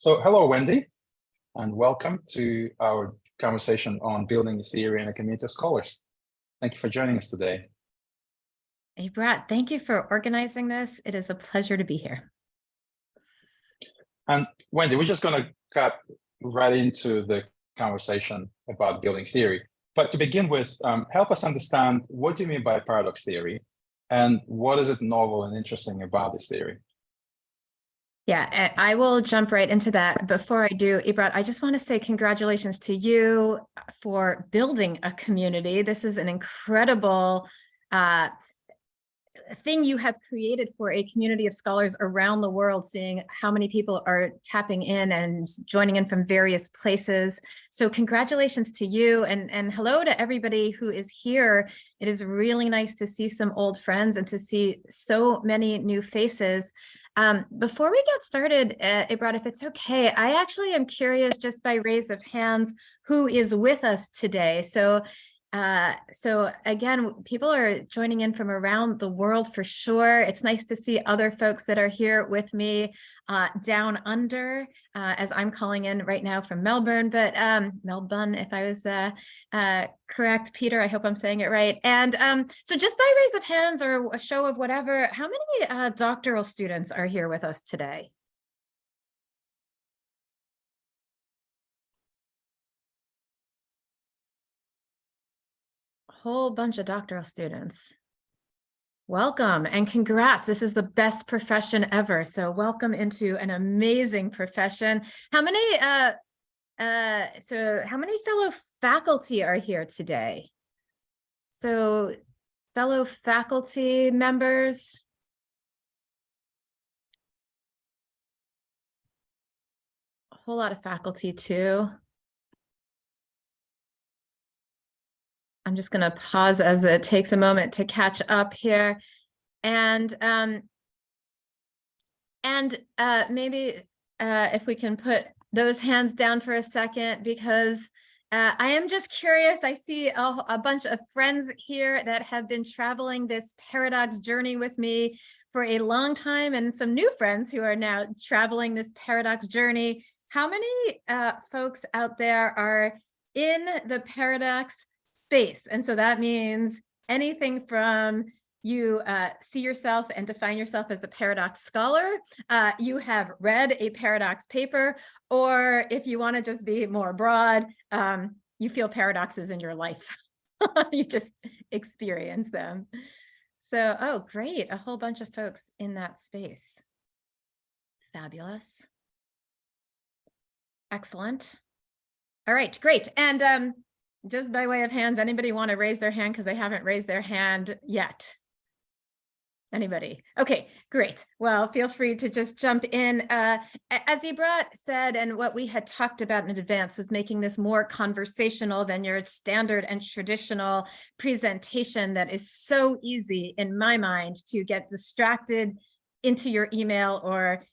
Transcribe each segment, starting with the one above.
So hello, Wendy, and welcome to our conversation on building a theory and a community of scholars. Thank you for joining us today. Hey, Brad, thank you for organizing this. It is a pleasure to be here. And Wendy, we're just going to cut right into the conversation about building theory. But to begin with, help us understand, what do you mean by paradox theory, and what is it novel and interesting about this theory? Yeah, I will jump right into that. Before I do, Ibrat, I just want to say congratulations to you for building a community. This is an incredible thing you have created for a community of scholars around the world, seeing how many people are tapping in and joining in from various places. So congratulations to you, and hello to everybody who is here. It is really nice to see some old friends and to see so many new faces. Before we get started, Ibrat, if it's okay, I actually am curious, just by raise of hands, who is with us today. So again, people are joining in from around the world for sure. It's nice to see other folks that are here with me down under, as I'm calling in right now from Melbourne, but Melbourne, if I was correct. Peter, I hope I'm saying it right. And so just by raise of hands or a show of whatever, how many doctoral students are here with us today? Whole bunch of doctoral students. Welcome and congrats. This is the best profession ever. So welcome into an amazing profession. How many fellow faculty are here today? So fellow faculty members. A whole lot of faculty too. I'm just going to pause as it takes a moment to catch up here, and maybe if we can put those hands down for a second, because I am just curious. I see a bunch of friends here that have been traveling this paradox journey with me for a long time, and some new friends who are now traveling this paradox journey. How many folks out there are in the paradox space? And so that means anything from you see yourself and define yourself as a paradox scholar, you have read a paradox paper, or if you want to just be more broad, you feel paradoxes in your life. You just experience them. So, oh, great. A whole bunch of folks in that space. Fabulous. Excellent. All right, great. And just by way of hands, anybody want to raise their hand because they haven't raised their hand yet? Anybody? Okay, great. Well, feel free to just jump in. As Ibrat said, and what we had talked about in advance, was making this more conversational than your standard and traditional presentation that is so easy, in my mind, to get distracted into your email, or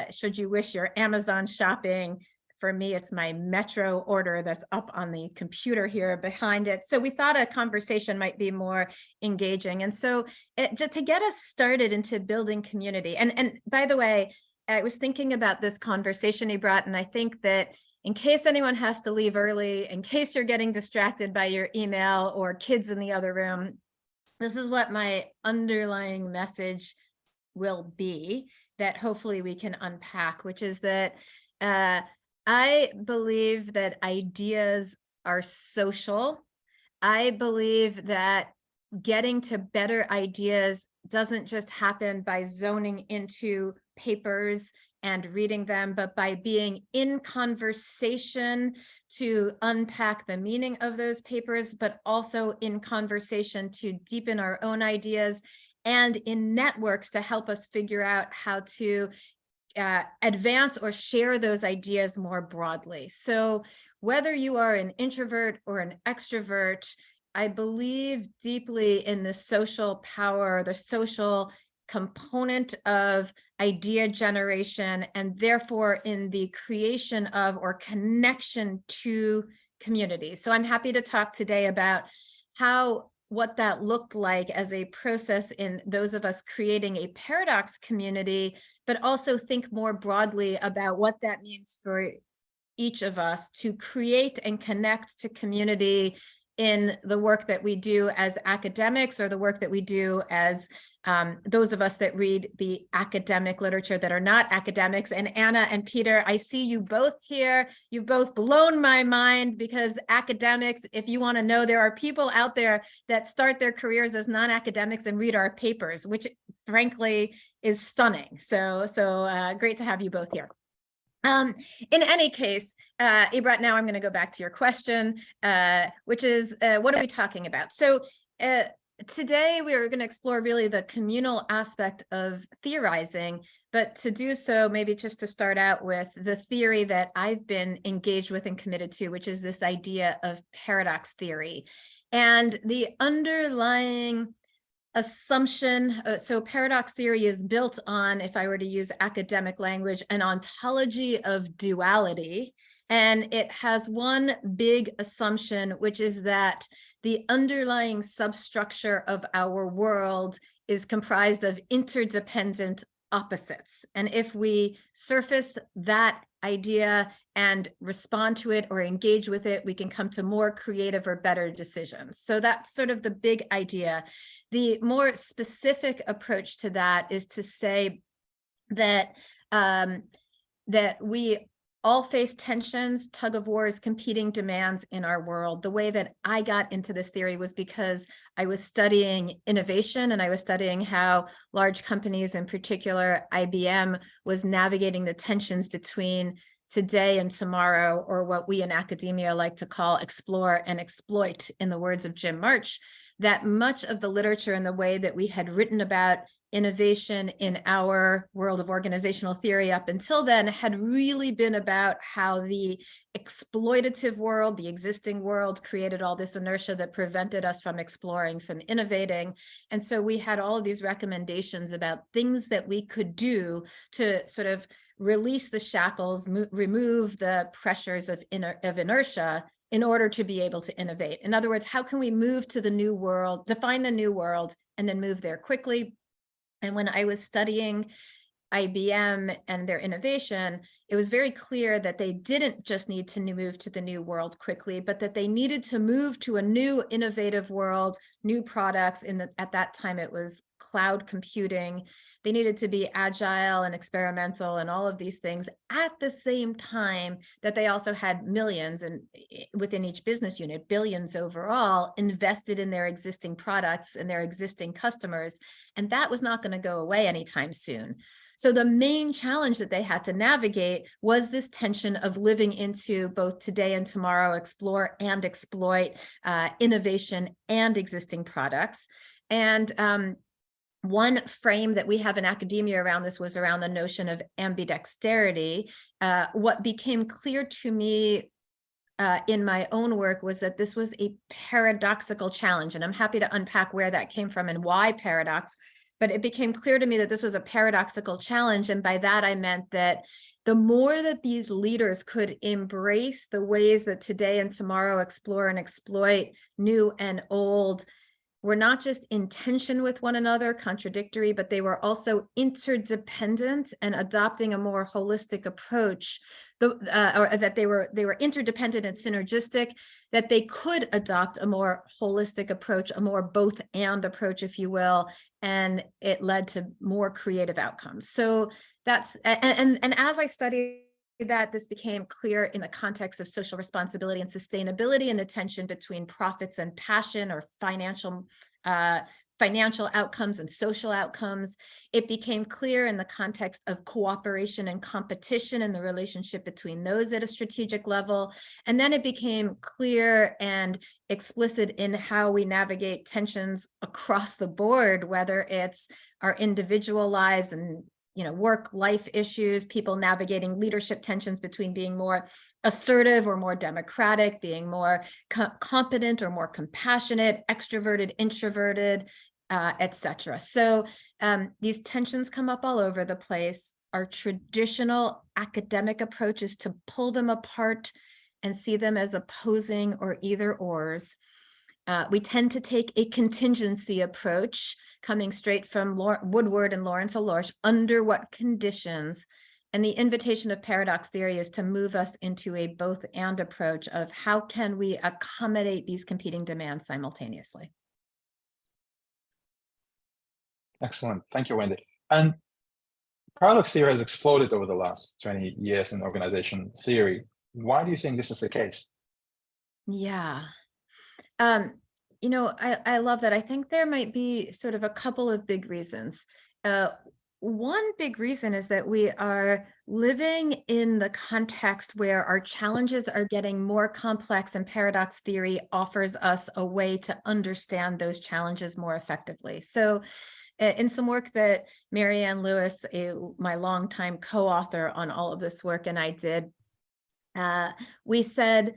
should you wish, your Amazon shopping. For me, it's my Metro order that's up on the computer here behind it. So we thought a conversation might be more engaging. And so just to get us started into building community. And by the way, I was thinking about this conversation he brought, and I think that in case anyone has to leave early, in case you're getting distracted by your email or kids in the other room, this is what my underlying message will be, that hopefully we can unpack, which is that I believe that ideas are social. I believe that getting to better ideas doesn't just happen by zoning into papers and reading them, but by being in conversation to unpack the meaning of those papers, but also in conversation to deepen our own ideas, and in networks to help us figure out how to advance or share those ideas more broadly. So whether you are an introvert or an extrovert, I believe deeply in the social power, the social component of idea generation, and therefore in the creation of or connection to community. So I'm happy to talk today about how what that looked like as a process in those of us creating a paradox community, but also think more broadly about what that means for each of us to create and connect to community in the work that we do as academics, or the work that we do as those of us that read the academic literature that are not academics. And Anna and Peter, I see you both here. You've both blown my mind, because academics, if you want to know, there are people out there that start their careers as non-academics and read our papers, which frankly is stunning. So great to have you both here. In any case, Ibrat, now I'm going to go back to your question, which is, what are we talking about? So today we are going to explore really the communal aspect of theorizing, but to do so, maybe just to start out with the theory that I've been engaged with and committed to, which is this idea of paradox theory. And the underlying assumption, so paradox theory is built on, if I were to use academic language, an ontology of duality. And it has one big assumption, which is that the underlying substructure of our world is comprised of interdependent opposites. And if we surface that idea and respond to it or engage with it, we can come to more creative or better decisions. So that's sort of the big idea. The more specific approach to that is to say that that we all face tensions, tug of wars, competing demands in our world. The way that I got into this theory was because I was studying innovation, and I was studying how large companies, in particular IBM, was navigating the tensions between today and tomorrow, or what we in academia like to call explore and exploit, in the words of Jim March. That much of the literature and the way that we had written about innovation in our world of organizational theory up until then had really been about how the exploitative world, the existing world, created all this inertia that prevented us from exploring, from innovating. And so we had all of these recommendations about things that we could do to sort of release the shackles, remove the pressures of inertia, in order to be able to innovate. In other words, how can we move to the new world, define the new world, and then move there quickly? And when I was studying IBM and their innovation, it was very clear that they didn't just need to move to the new world quickly, but that they needed to move to a new innovative world, new products. At that time, it was cloud computing. They needed to be agile and experimental and all of these things at the same time that they also had millions, and within each business unit, billions overall, invested in their existing products and their existing customers. And that was not going to go away anytime soon. So the main challenge that they had to navigate was this tension of living into both today and tomorrow, explore and exploit, innovation and existing products. And one frame that we have in academia around this was around the notion of ambidexterity. What became clear to me in my own work was that this was a paradoxical challenge, and I'm happy to unpack where that came from and why paradox. But it became clear to me that this was a paradoxical challenge, and by that I meant that the more that these leaders could embrace the ways that today and tomorrow explore and exploit new and old were not just in tension with one another, contradictory, but they were also interdependent and adopting a more holistic approach, or that they were interdependent and synergistic, that they could adopt a more holistic approach, a more both and approach, if you will, and it led to more creative outcomes. So that's, and as I studied that, this became clear in the context of social responsibility and sustainability, and the tension between profits and passion, or financial outcomes and social outcomes. It became clear in the context of cooperation and competition and the relationship between those at a strategic level. And then it became clear and explicit in how we navigate tensions across the board, whether it's our individual lives and work-life issues, people navigating leadership tensions between being more assertive or more democratic, being more competent or more compassionate, extroverted, introverted, etc. So these tensions come up all over the place. Our traditional academic approach is to pull them apart and see them as opposing or either ors. We tend to take a contingency approach, coming straight from Woodward and Lawrence Lorsch, under what conditions. And the invitation of paradox theory is to move us into a both and approach of how can we accommodate these competing demands simultaneously. Excellent. Thank you, Wendy. And paradox theory has exploded over the last 20 years in organization theory. Why do you think this is the case? Yeah. You know, I love that. I think there might be sort of a couple of big reasons. One big reason is that we are living in the context where our challenges are getting more complex, and paradox theory offers us a way to understand those challenges more effectively. So in some work that Marianne Lewis, my longtime co-author on all of this work, and I did, we said,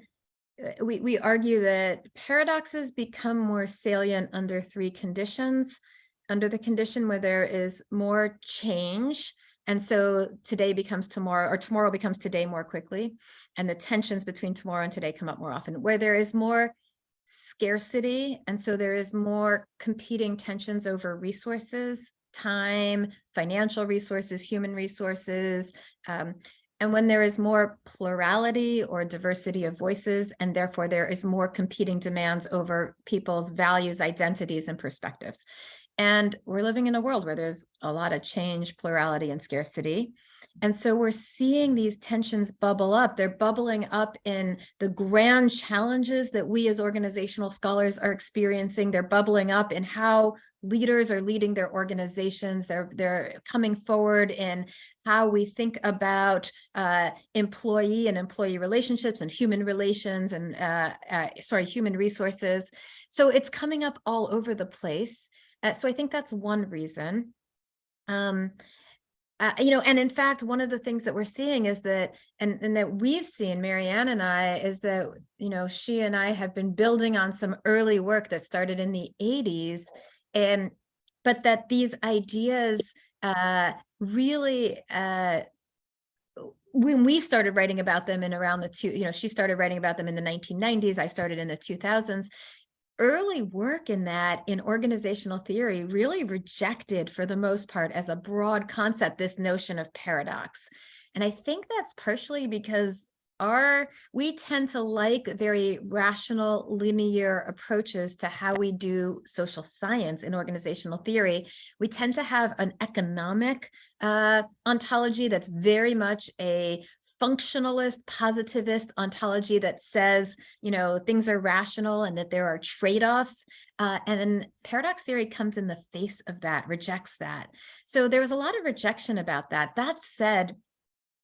we argue that paradoxes become more salient under three conditions. Under the condition where there is more change, and so today becomes tomorrow, or tomorrow becomes today more quickly, and the tensions between tomorrow and today come up more often. Where there is more scarcity, and so there is more competing tensions over resources, time, financial resources, human resources, and when there is more plurality or diversity of voices, and therefore there is more competing demands over people's values, identities, and perspectives. And we're living in a world where there's a lot of change, plurality, and scarcity. And so we're seeing these tensions bubble up. They're bubbling up in the grand challenges that we as organizational scholars are experiencing. They're bubbling up in how leaders are leading their organizations. They're coming forward in how we think about employee and employee relationships and human relations and human resources. So it's coming up all over the place. So I think that's one reason. You know, and in fact, one of the things that we're seeing is that, and that we've seen, Marianne and I, is that, you know, she and I have been building on some early work that started in the 80s, but that these ideas really, when we started writing about them in around she started writing about them in the 1990s, I started in the 2000s. Early work in organizational theory really rejected, for the most part, as a broad concept, this notion of paradox. And I think that's partially because we tend to like very rational, linear approaches to how we do social science in organizational theory. We tend to have an economic ontology that's very much a functionalist, positivist ontology that says, you know, things are rational and that there are trade-offs. And then paradox theory comes in the face of that, rejects that. So there was a lot of rejection about that. That said,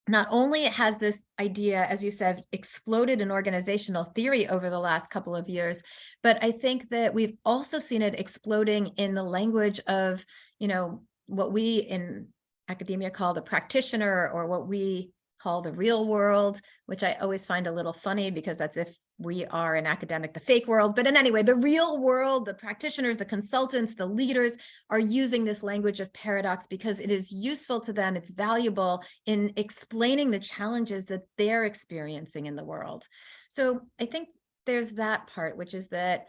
not only has this idea, as you said, exploded in organizational theory over the last couple of years, but I think that we've also seen it exploding in the language of, you know, what we in academia call the practitioner, or what we call the real world, which I always find a little funny because that's if we are in academic, the fake world. But in anyway, the real world, the practitioners, the consultants, the leaders are using this language of paradox because it is useful to them. It's valuable in explaining the challenges that they're experiencing in the world. So I think there's that part, which is that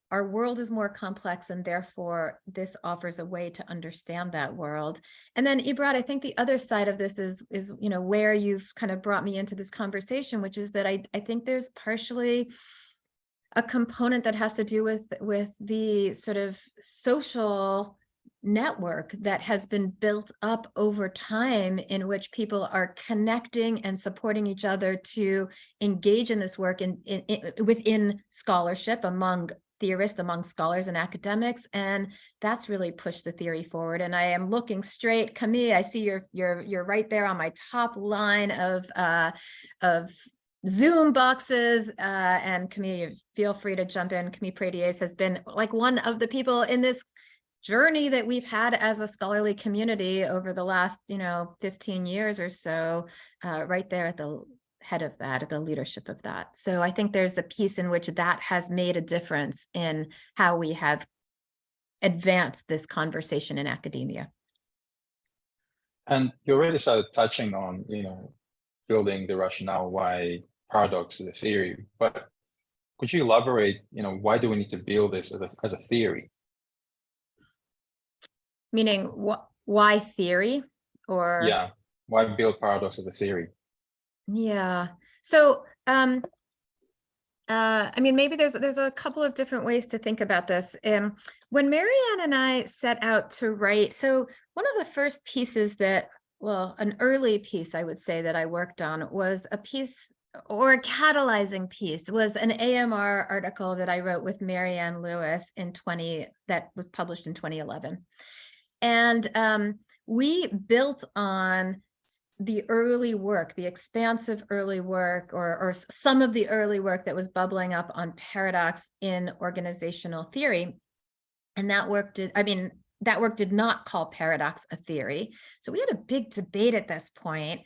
our world is more complex, and therefore this offers a way to understand that world. And then Ibrat, I think the other side of this is you know, where you've kind of brought me into this conversation, which is that I think there's partially a component that has to do with the sort of social network that has been built up over time, in which people are connecting and supporting each other to engage in this work within scholarship, among theorists, among scholars and academics, and that's really pushed the theory forward. And I am looking straight, Camille, I see you're right there on my top line of Zoom boxes, and Camille, feel free to jump in. Camille Pradier has been like one of the people in this journey that we've had as a scholarly community over the last, you know, 15 years or so, right there at the head of that, at the leadership of that. So I think there's a piece in which that has made a difference in how we have advanced this conversation in academia. And you already started touching on, you know, building the rationale why paradox is a theory, but could you elaborate, why do we need to build this as a theory? Meaning why theory or? Yeah, why build paradox as a theory? Yeah. So, I mean, maybe there's a couple of different ways to think about this. When Marianne and I set out to write, so one of the first pieces that, well, an early piece I would say that I worked on was a piece, or a catalyzing piece, was an AMR article that I wrote with Marianne Lewis that was published in 2011. And we built on the early work, the expansive early work, or some of the early work that was bubbling up on paradox in organizational theory. And that work did not call paradox a theory. So we had a big debate at this point.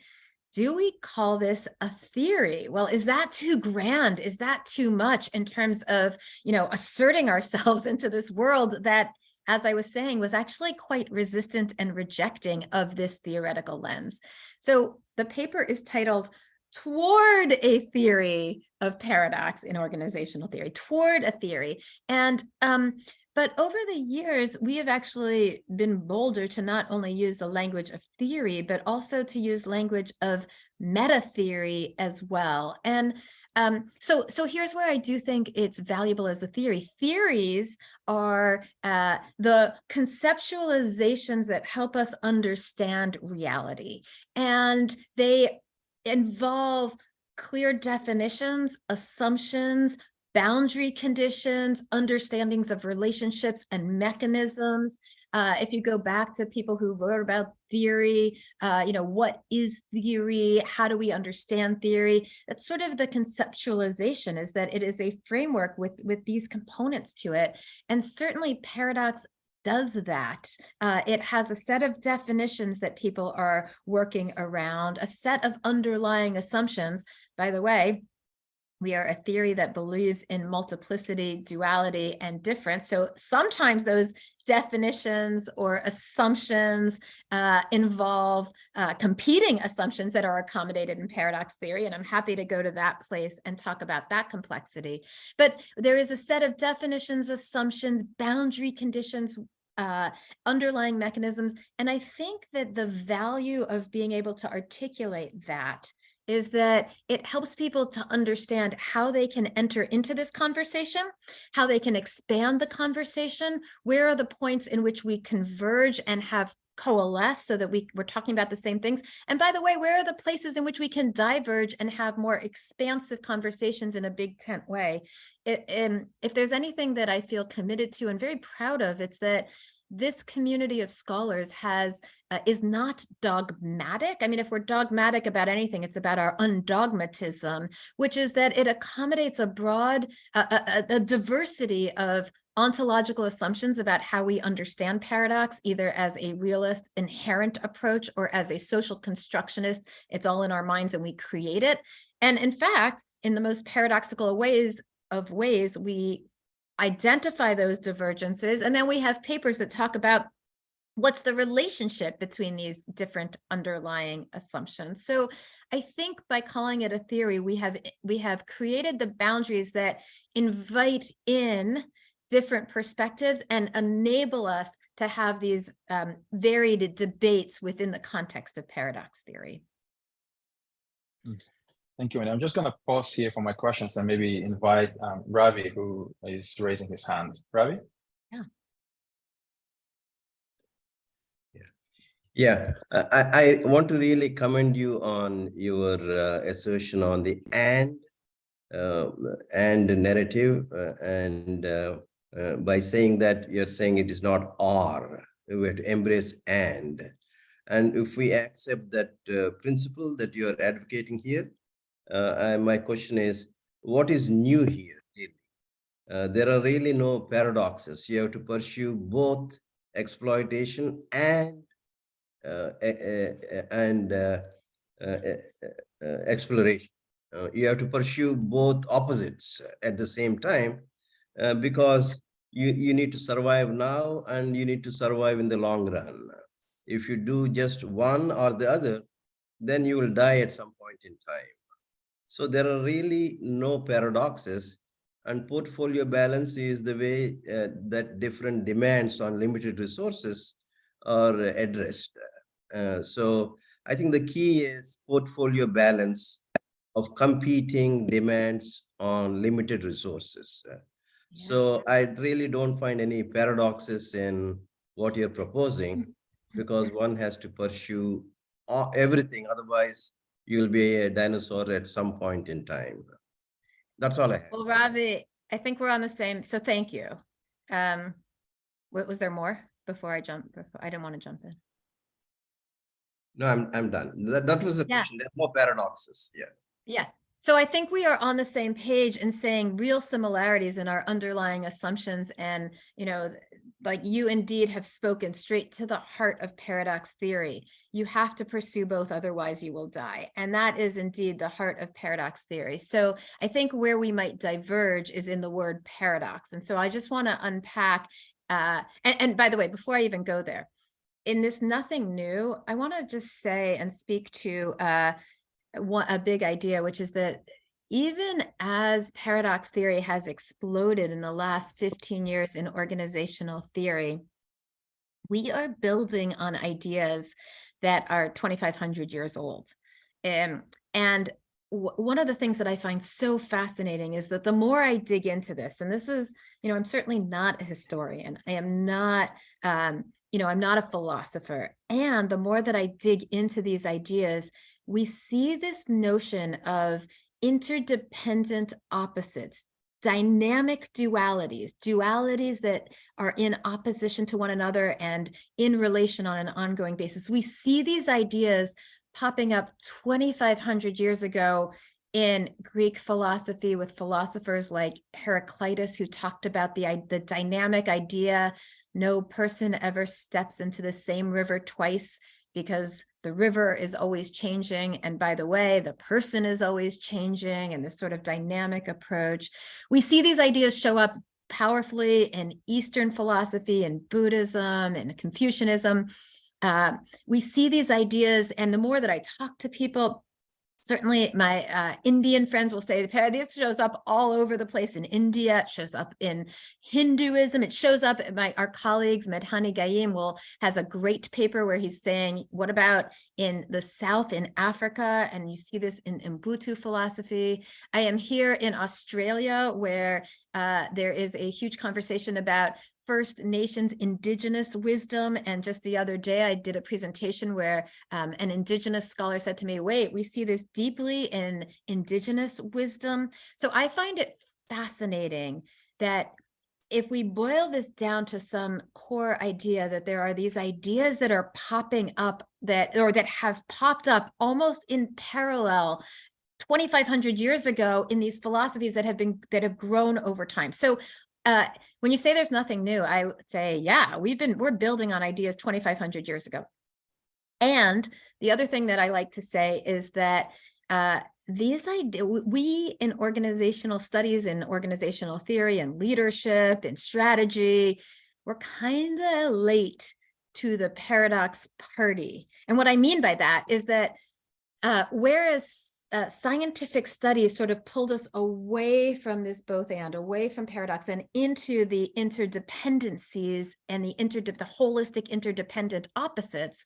Do we call this a theory? Well, is that too grand? Is that too much in terms of, asserting ourselves into this world that, as I was saying, was actually quite resistant and rejecting of this theoretical lens? So the paper is titled Toward a Theory of Paradox in Organizational Theory, toward a theory. And but over the years, we have actually been bolder to not only use the language of theory, but also to use language of meta theory as well. And so here's where I do think it's valuable as a theory. Theories are the conceptualizations that help us understand reality. And they involve clear definitions, assumptions, boundary conditions, understandings of relationships and mechanisms. If you go back to people who wrote about theory, what is theory? How do we understand theory? That's sort of the conceptualization, is that it is a framework with these components to it. And certainly paradox does that. It has a set of definitions that people are working around, a set of underlying assumptions. By the way, we are a theory that believes in multiplicity, duality, and difference. So sometimes those definitions or assumptions involve competing assumptions that are accommodated in paradox theory. And I'm happy to go to that place and talk about that complexity. But there is a set of definitions, assumptions, boundary conditions, underlying mechanisms. And I think that the value of being able to articulate that is that it helps people to understand how they can enter into this conversation, how they can expand the conversation, where are the points in which we converge and have coalesce so that we're talking about the same things. And by the way, where are the places in which we can diverge and have more expansive conversations in a big tent way? If there's anything that I feel committed to and very proud of, it's that this community of scholars is not dogmatic. I mean, if we're dogmatic about anything, it's about our undogmatism, which is that it accommodates a broad, a diversity of ontological assumptions about how we understand paradox, either as a realist inherent approach or as a social constructionist. It's all in our minds and we create it. And in fact, in the most paradoxical ways, we identify those divergences. And then we have papers that talk about what's the relationship between these different underlying assumptions. So I think by calling it a theory, we have created the boundaries that invite in different perspectives and enable us to have these varied debates within the context of paradox theory. Thank you. And I'm just going to pause here for my questions and maybe invite Ravi, who is raising his hand. Ravi? Yeah, I want to really commend you on your assertion on the and narrative, and by saying that you're saying it is not or, we have to embrace and if we accept that principle that you are advocating here, my question is, what is new here? There are really no paradoxes. You have to pursue both exploitation and exploration. You have to pursue both opposites at the same time, because you need to survive now and you need to survive in the long run. If you do just one or the other, then you will die at some point in time. So there are really no paradoxes. And portfolio balance is the way that different demands on limited resources are addressed. So I think the key is portfolio balance of competing demands on limited resources. So I really don't find any paradoxes in what you're proposing, because one has to pursue everything. Otherwise, you'll be a dinosaur at some point in time. That's all I have. Well, Ravi, I think we're on the same. So thank you. Was there more before I jump? I didn't want to jump in. No, I'm done. That was the Yeah. question. There are more paradoxes. Yeah. Yeah. So I think we are on the same page in saying real similarities in our underlying assumptions. And, you know, like you indeed have spoken straight to the heart of paradox theory. You have to pursue both, otherwise you will die. And that is indeed the heart of paradox theory. So I think where we might diverge is in the word paradox. And so I just want to unpack, and by the way, before I even go there, in this nothing new, I want to just say and speak to a big idea, which is that even as paradox theory has exploded in the last 15 years in organizational theory, we are building on ideas that are 2,500 years old. And one of the things that I find so fascinating is that the more I dig into this, and this is, you know, I'm certainly not a historian, I am not, you know, I'm not a philosopher. And the more that I dig into these ideas, we see this notion of interdependent opposites, dynamic dualities that are in opposition to one another and in relation on an ongoing basis. We see these ideas popping up 2,500 years ago in Greek philosophy with philosophers like Heraclitus, who talked about the dynamic idea, no person ever steps into the same river twice, because the river is always changing. And by the way, the person is always changing, and this sort of dynamic approach. We see these ideas show up powerfully in Eastern philosophy and Buddhism and Confucianism. We see these ideas, and the more that I talk to people, certainly my Indian friends will say this shows up all over the place in India. It shows up in Hinduism. It shows up, our colleagues, Medhani Gaim has a great paper where he's saying, what about in the South in Africa? And you see this in Ubuntu philosophy. I am here in Australia, where there is a huge conversation about First Nations indigenous wisdom. And just the other day, I did a presentation where an indigenous scholar said to me, wait, we see this deeply in indigenous wisdom. So I find it fascinating that if we boil this down to some core idea, that there are these ideas that are popping up that have popped up almost in parallel 2,500 years ago in these philosophies that have grown over time. So when you say there's nothing new, I would say, yeah, we're building on ideas 2,500 years ago. And the other thing that I like to say is that these ideas, we in organizational studies and organizational theory and leadership and strategy, we're kind of late to the paradox party. And what I mean by that is that whereas scientific studies sort of pulled us away from this both and, away from paradox and into the interdependencies and the holistic interdependent opposites.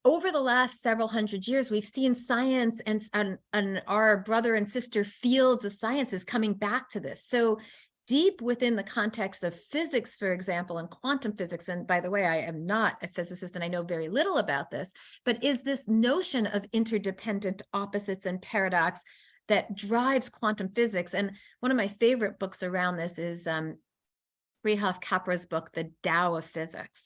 Over the last several hundred years, we've seen science and our brother and sister fields of sciences coming back to this. So deep within the context of physics, for example, and quantum physics, and by the way, I am not a physicist and I know very little about this, but is this notion of interdependent opposites and paradox that drives quantum physics. And one of my favorite books around this is Frehoff Capra's book, The Tao of Physics.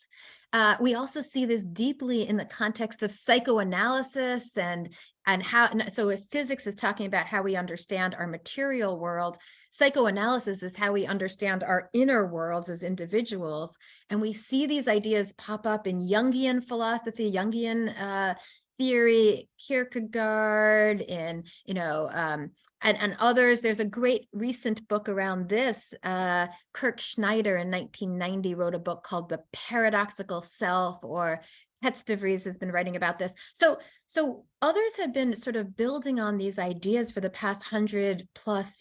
We also see this deeply in the context of psychoanalysis and how, so if physics is talking about how we understand our material world, psychoanalysis is how we understand our inner worlds as individuals. And we see these ideas pop up in Jungian philosophy, Jungian theory, Kierkegaard, and and others. There's a great recent book around this. Kirk Schneider in 1990 wrote a book called The Paradoxical Self, or Hetz de Vries has been writing about this. So others have been sort of building on these ideas for the past 100+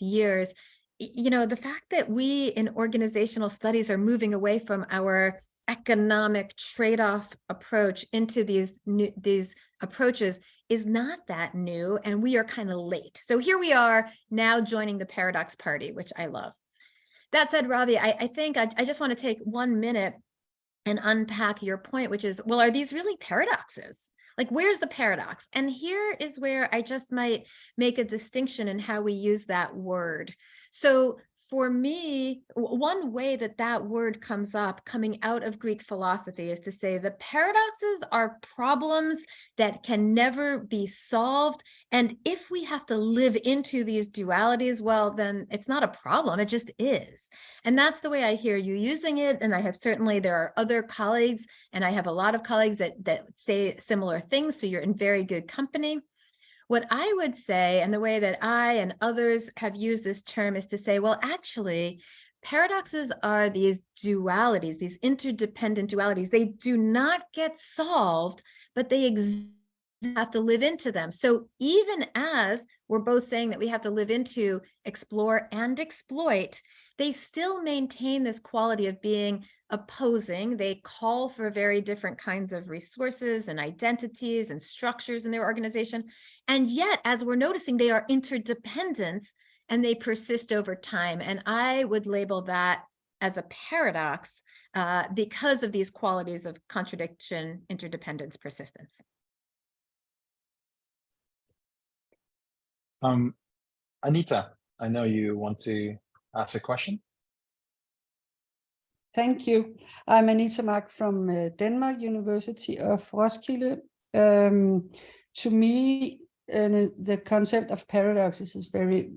years the fact that we in organizational studies are moving away from our economic trade-off approach into these approaches is not that new, and we are kind of late. So here we are now joining the paradox party, which I love. That said, Ravi, I think I just want to take 1 minute and unpack your point, which is, well, are these really paradoxes? Like, where's the paradox? And here is where I just might make a distinction in how we use that word. So for me, one way that that word comes up coming out of Greek philosophy is to say the paradoxes are problems that can never be solved. And if we have to live into these dualities, well, then it's not a problem, it just is. And that's the way I hear you using it. And I have certainly, there are other colleagues, and I have a lot of colleagues that say similar things. So you're in very good company. What I would say, and the way that I and others have used this term, is to say, well, actually, paradoxes are these dualities, these interdependent dualities. They do not get solved, but they have to live into them. So even as we're both saying that we have to live into explore and exploit, they still maintain this quality of being opposing. They call for very different kinds of resources and identities and structures in their organization. And yet, as we're noticing, they are interdependent and they persist over time. And I would label that as a paradox because of these qualities of contradiction, interdependence, persistence. Anita, I know you want to ask a question. Thank you. I'm Anita Mark from Denmark, University of Roskilde. To me, the concept of paradoxes is very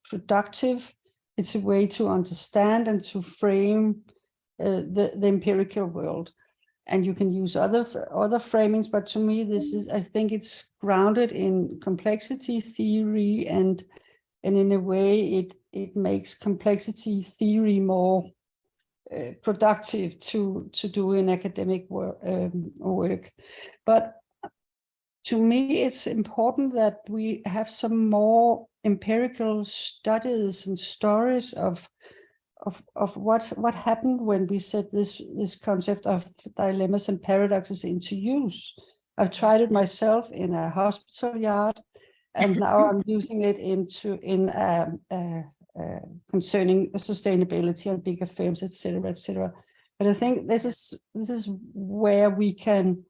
productive. It's a way to understand and to frame the empirical world. And you can use other framings, but to me, I think it's grounded in complexity theory, and in a way, it makes complexity theory more productive to do in academic work. But to me, it's important that we have some more empirical studies and stories of what happened when we set this concept of dilemmas and paradoxes into use. I've tried it myself in a hospital yard, and now I'm using it concerning sustainability and bigger firms, etc., etc. But I think this is where we can,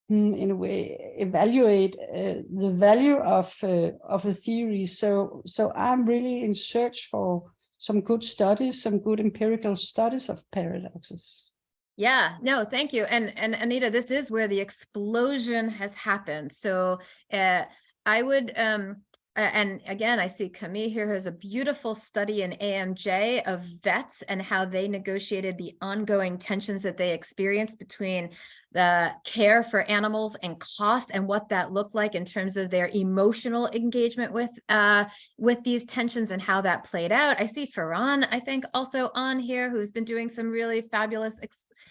in a way, evaluate the value of a theory. So I'm really in search for some good studies, some good empirical studies of paradoxes. Yeah, no, thank you. And Anita, this is where the explosion has happened. So I would, and again, I see Camille here has a beautiful study in AMJ of vets and how they negotiated the ongoing tensions that they experienced between the care for animals and cost, and what that looked like in terms of their emotional engagement with these tensions and how that played out. I see Farhan, I think, also on here, who's been doing some really fabulous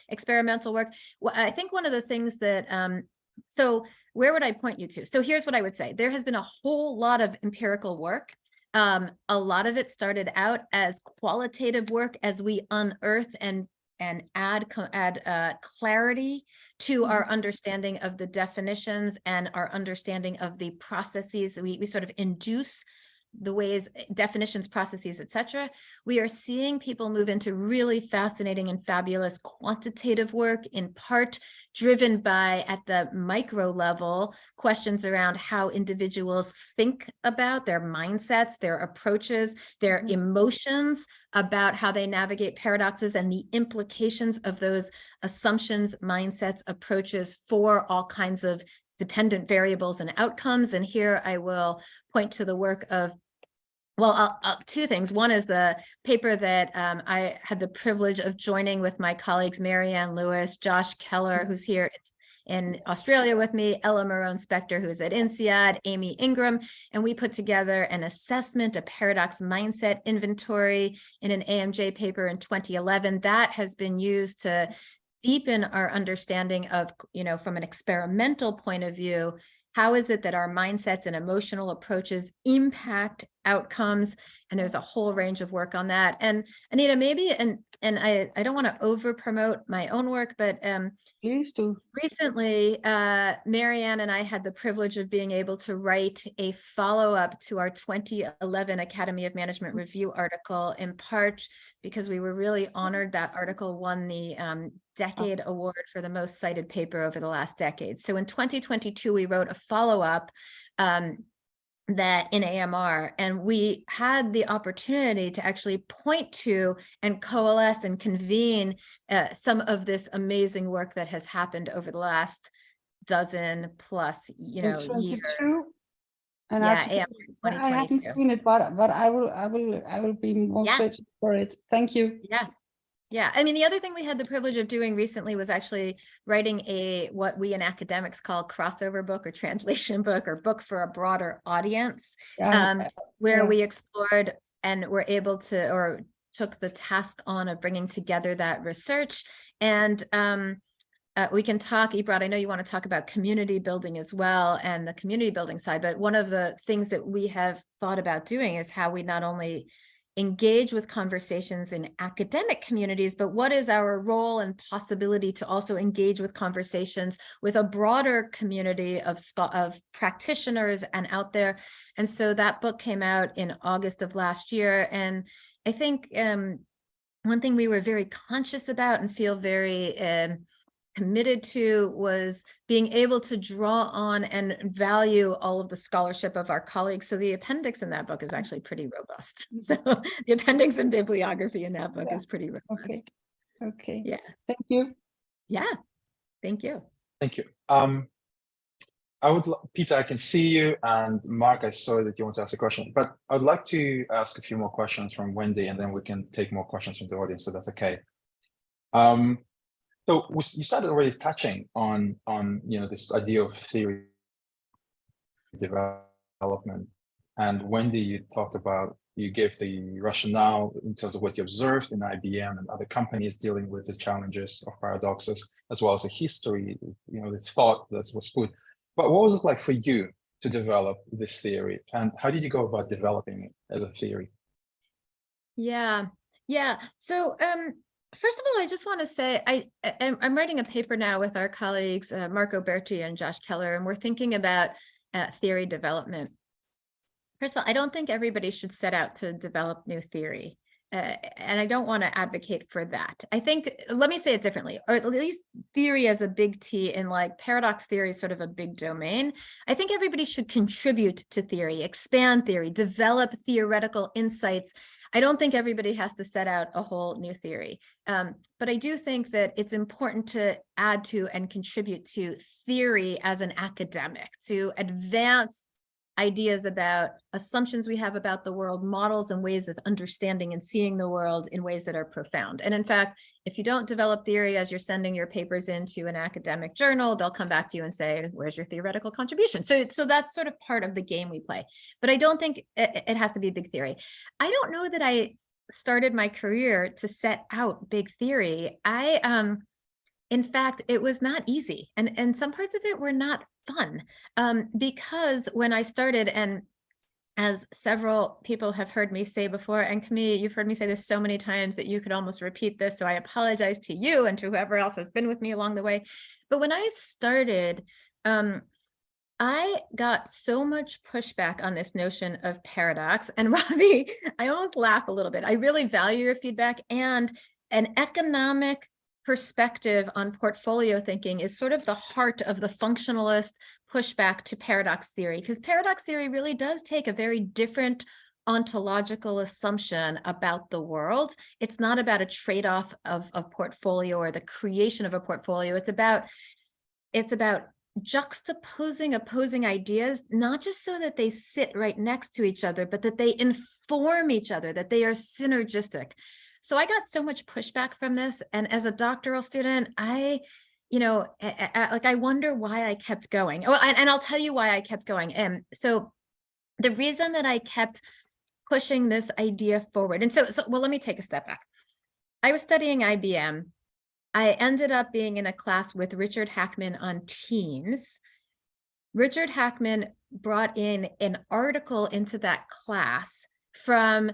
experimental work. Well, I think one of the things that, so where would I point you to? So here's what I would say. There has been a whole lot of empirical work. A lot of it started out as qualitative work as we unearth and add clarity to our understanding of the definitions and our understanding of the processes. We sort of induce the ways, definitions, processes, etc. We are seeing people move into really fascinating and fabulous quantitative work, in part driven by, at the micro level, questions around how individuals think about their mindsets, their approaches, their emotions, about how they navigate paradoxes, and the implications of those assumptions, mindsets, approaches for all kinds of dependent variables and outcomes. And here I will point to the work of, well, two things. One is the paper that I had the privilege of joining with my colleagues, Marianne Lewis, Josh Keller, who's here in Australia with me, Ella Marone-Spector, who's at INSEAD, Amy Ingram, and we put together an assessment, a paradox mindset inventory in an AMJ paper in 2011. That has been used to deepen our understanding of, from an experimental point of view, how is it that our mindsets and emotional approaches impact outcomes. And there's a whole range of work on that. And Anita, maybe, and I don't want to over promote my own work, but Please do. recently, Marianne and I had the privilege of being able to write a follow-up to our 2011 Academy of Management Review article, in part because we were really honored that article won the Decade Award for the most cited paper over the last decade. So in 2022, we wrote a follow-up that in AMR, and we had the opportunity to actually point to and coalesce and convene some of this amazing work that has happened over the last dozen plus, years. 22. And Yeah, article, AMR I haven't 2022. seen it, but I will be more searching for it. Thank you. Yeah. Yeah, I mean, the other thing we had the privilege of doing recently was actually writing what we in academics call crossover book or translation book or book for a broader audience, where we explored and were able to, or took the task on of bringing together that research. And we can talk, Ebrod, I know you want to talk about community building as well and the community building side, but one of the things that we have thought about doing is how we not only engage with conversations in academic communities, but what is our role and possibility to also engage with conversations with a broader community of practitioners and out there. And so that book came out in August of last year. And I think one thing we were very conscious about and feel very committed to was being able to draw on and value all of the scholarship of our colleagues. So the appendix in that book is actually pretty robust. So the appendix and bibliography in that book is pretty robust. Okay. Yeah. Thank you. Yeah. Thank you. Thank you. Peter, I can see you, and Mark, I saw that you want to ask a question, but I'd like to ask a few more questions from Wendy, and then we can take more questions from the audience, so that's okay. So you started already touching on this idea of theory development, and Wendy, you gave the rationale in terms of what you observed in IBM and other companies dealing with the challenges of paradoxes, as well as the history, the thought that was put. But what was it like for you to develop this theory, and how did you go about developing it as a theory? Yeah. So first of all, I just want to say I'm writing a paper now with our colleagues, Marco Berti and Josh Keller, and we're thinking about theory development. First of all, I don't think everybody should set out to develop new theory. And I don't want to advocate for that. I think, let me say it differently, or at least theory as a big T in like paradox theory is sort of a big domain. I think everybody should contribute to theory, expand theory, develop theoretical insights. I don't think everybody has to set out a whole new theory. But I do think that it's important to add to and contribute to theory as an academic, to advance ideas about assumptions we have about the world, models and ways of understanding and seeing the world in ways that are profound. And in fact, if you don't develop theory as you're sending your papers into an academic journal, they'll come back to you and say, where's your theoretical contribution? So that's sort of part of the game we play. But I don't think it has to be big theory. I don't know that I started my career to set out big theory. In fact, it was not easy. And some parts of it were not fun because when I started, and as several people have heard me say before, and Camille, you've heard me say this so many times that you could almost repeat this. So I apologize to you and to whoever else has been with me along the way. But when I started, I got so much pushback on this notion of paradox. And Robbie, I almost laugh a little bit. I really value your feedback, and an economic perspective on portfolio thinking is sort of the heart of the functionalist pushback to paradox theory, because paradox theory really does take a very different ontological assumption about the world. It's not about a trade-off of a portfolio or the creation of a portfolio. It's about juxtaposing opposing ideas, not just so that they sit right next to each other, but that they inform each other, that they are synergistic. So I got so much pushback from this. And as a doctoral student, I wonder why I kept going. Oh, and I'll tell you why I kept going. And so the reason that I kept pushing this idea forward, and so let me take a step back. I was studying IBM. I ended up being in a class with Richard Hackman on Teams. Richard Hackman brought in an article into that class from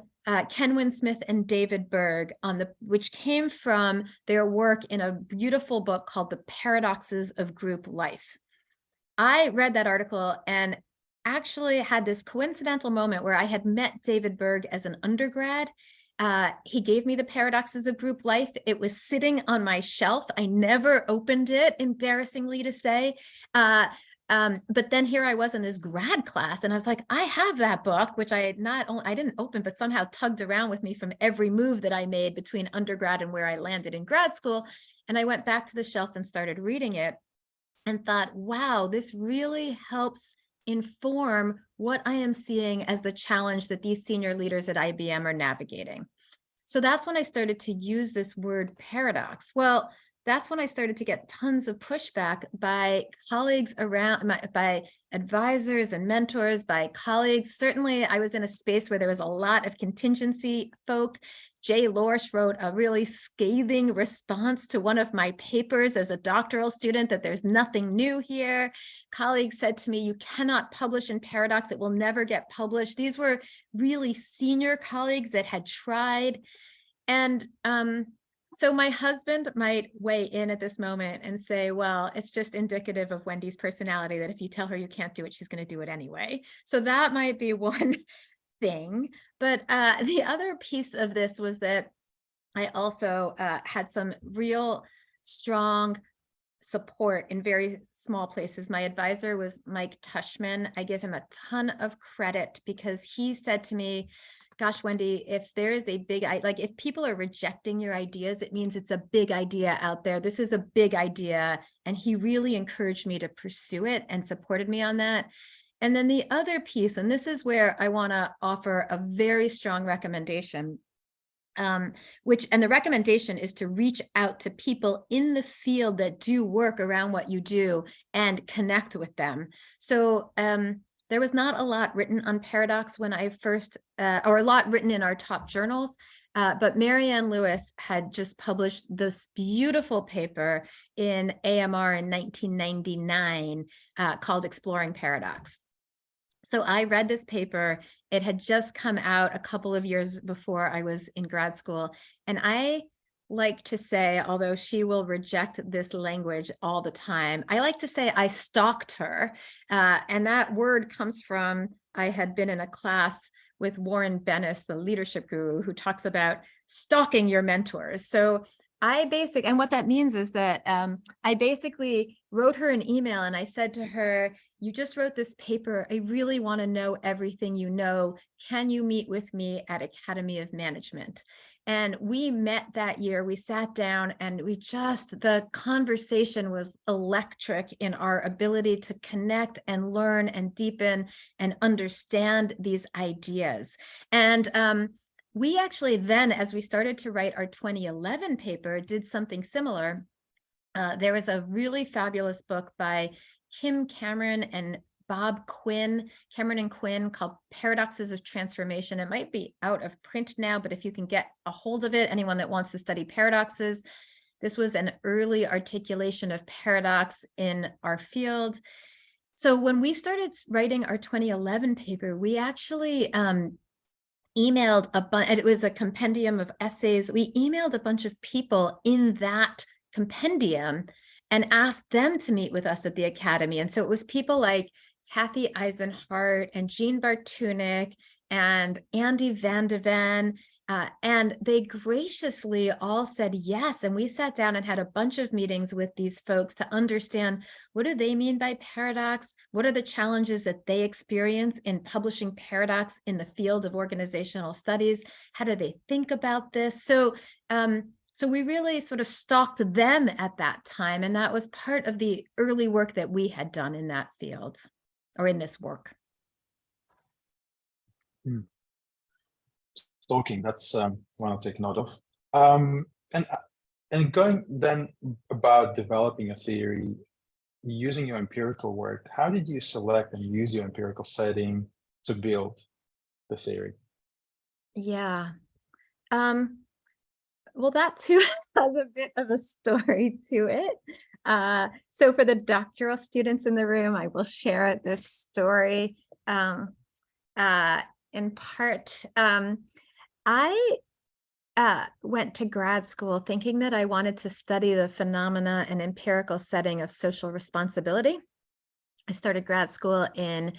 Kenwyn Smith and David Berg which came from their work in a beautiful book called The Paradoxes of Group Life. I read that article and actually had this coincidental moment where I had met David Berg as an undergrad. He gave me The Paradoxes of Group Life. It was sitting on my shelf. I never opened it, embarrassingly to say. But then here I was in this grad class and I was like, I have that book, which I didn't open, but somehow tugged around with me from every move that I made between undergrad and where I landed in grad school. And I went back to the shelf and started reading it and thought, wow, this really helps inform what I am seeing as the challenge that these senior leaders at IBM are navigating. So that's when I started to use this word paradox. Well, that's when I started to get tons of pushback by colleagues around, by advisors and mentors, by colleagues. Certainly, I was in a space where there was a lot of contingency folk. Jay Lorsch wrote a really scathing response to one of my papers as a doctoral student that there's nothing new here. Colleagues said to me, you cannot publish in Paradox, it will never get published. These were really senior colleagues that had tried. And so my husband might weigh in at this moment and say, well, it's just indicative of Wendy's personality that if you tell her you can't do it, she's going to do it anyway. So that might be one thing. But the other piece of this was that I also had some real strong support in very small places. My advisor was Mike Tushman. I give him a ton of credit because he said to me, gosh, Wendy, if there is a big, if people are rejecting your ideas, it means it's a big idea out there. This is a big idea. And he really encouraged me to pursue it and supported me on that. And then the other piece, and this is where I want to offer a very strong recommendation, and the recommendation is to reach out to people in the field that do work around what you do and connect with them. So there was not a lot written on Paradox when I first, or a lot written in our top journals, but Marianne Lewis had just published this beautiful paper in AMR in 1999 called Exploring Paradox. So I read this paper. It had just come out a couple of years before I was in grad school. And I like to say, although she will reject this language all the time, I like to say I stalked her. And that word comes from, I had been in a class with Warren Bennis, the leadership guru, who talks about stalking your mentors. So and what that means is that I basically wrote her an email and I said to her, you just wrote this paper. I really want to know everything you know. Can you meet with me at Academy of Management? And we met that year. We sat down and the conversation was electric in our ability to connect and learn and deepen and understand these ideas. And we actually then, as we started to write our 2011 paper, did something similar. There was a really fabulous book by Kim Cameron and Bob Quinn, Cameron and Quinn, called Paradoxes of Transformation. It might be out of print now, but if you can get a hold of it, anyone that wants to study paradoxes, this was an early articulation of paradox in our field. So when we started writing our 2011 paper, we actually emailed a bunch, it was a compendium of essays. We emailed a bunch of people in that compendium and asked them to meet with us at the Academy. And so it was people like Kathy Eisenhart and Jean Bartunek and Andy Van de Ven, and they graciously all said yes. And we sat down and had a bunch of meetings with these folks to understand, what do they mean by paradox? What are the challenges that they experience in publishing paradox in the field of organizational studies? How do they think about this? So we really sort of stalked them at that time. And that was part of the early work that we had done in that field, or in this work. Stalking, that's one I'll take note of. And going then about developing a theory, using your empirical work, how did you select and use your empirical setting to build the theory? Yeah. Well, that too has a bit of a story to it. So for the doctoral students in the room, I will share this story. In part, I went to grad school thinking that I wanted to study the phenomena and empirical setting of social responsibility. I started grad school in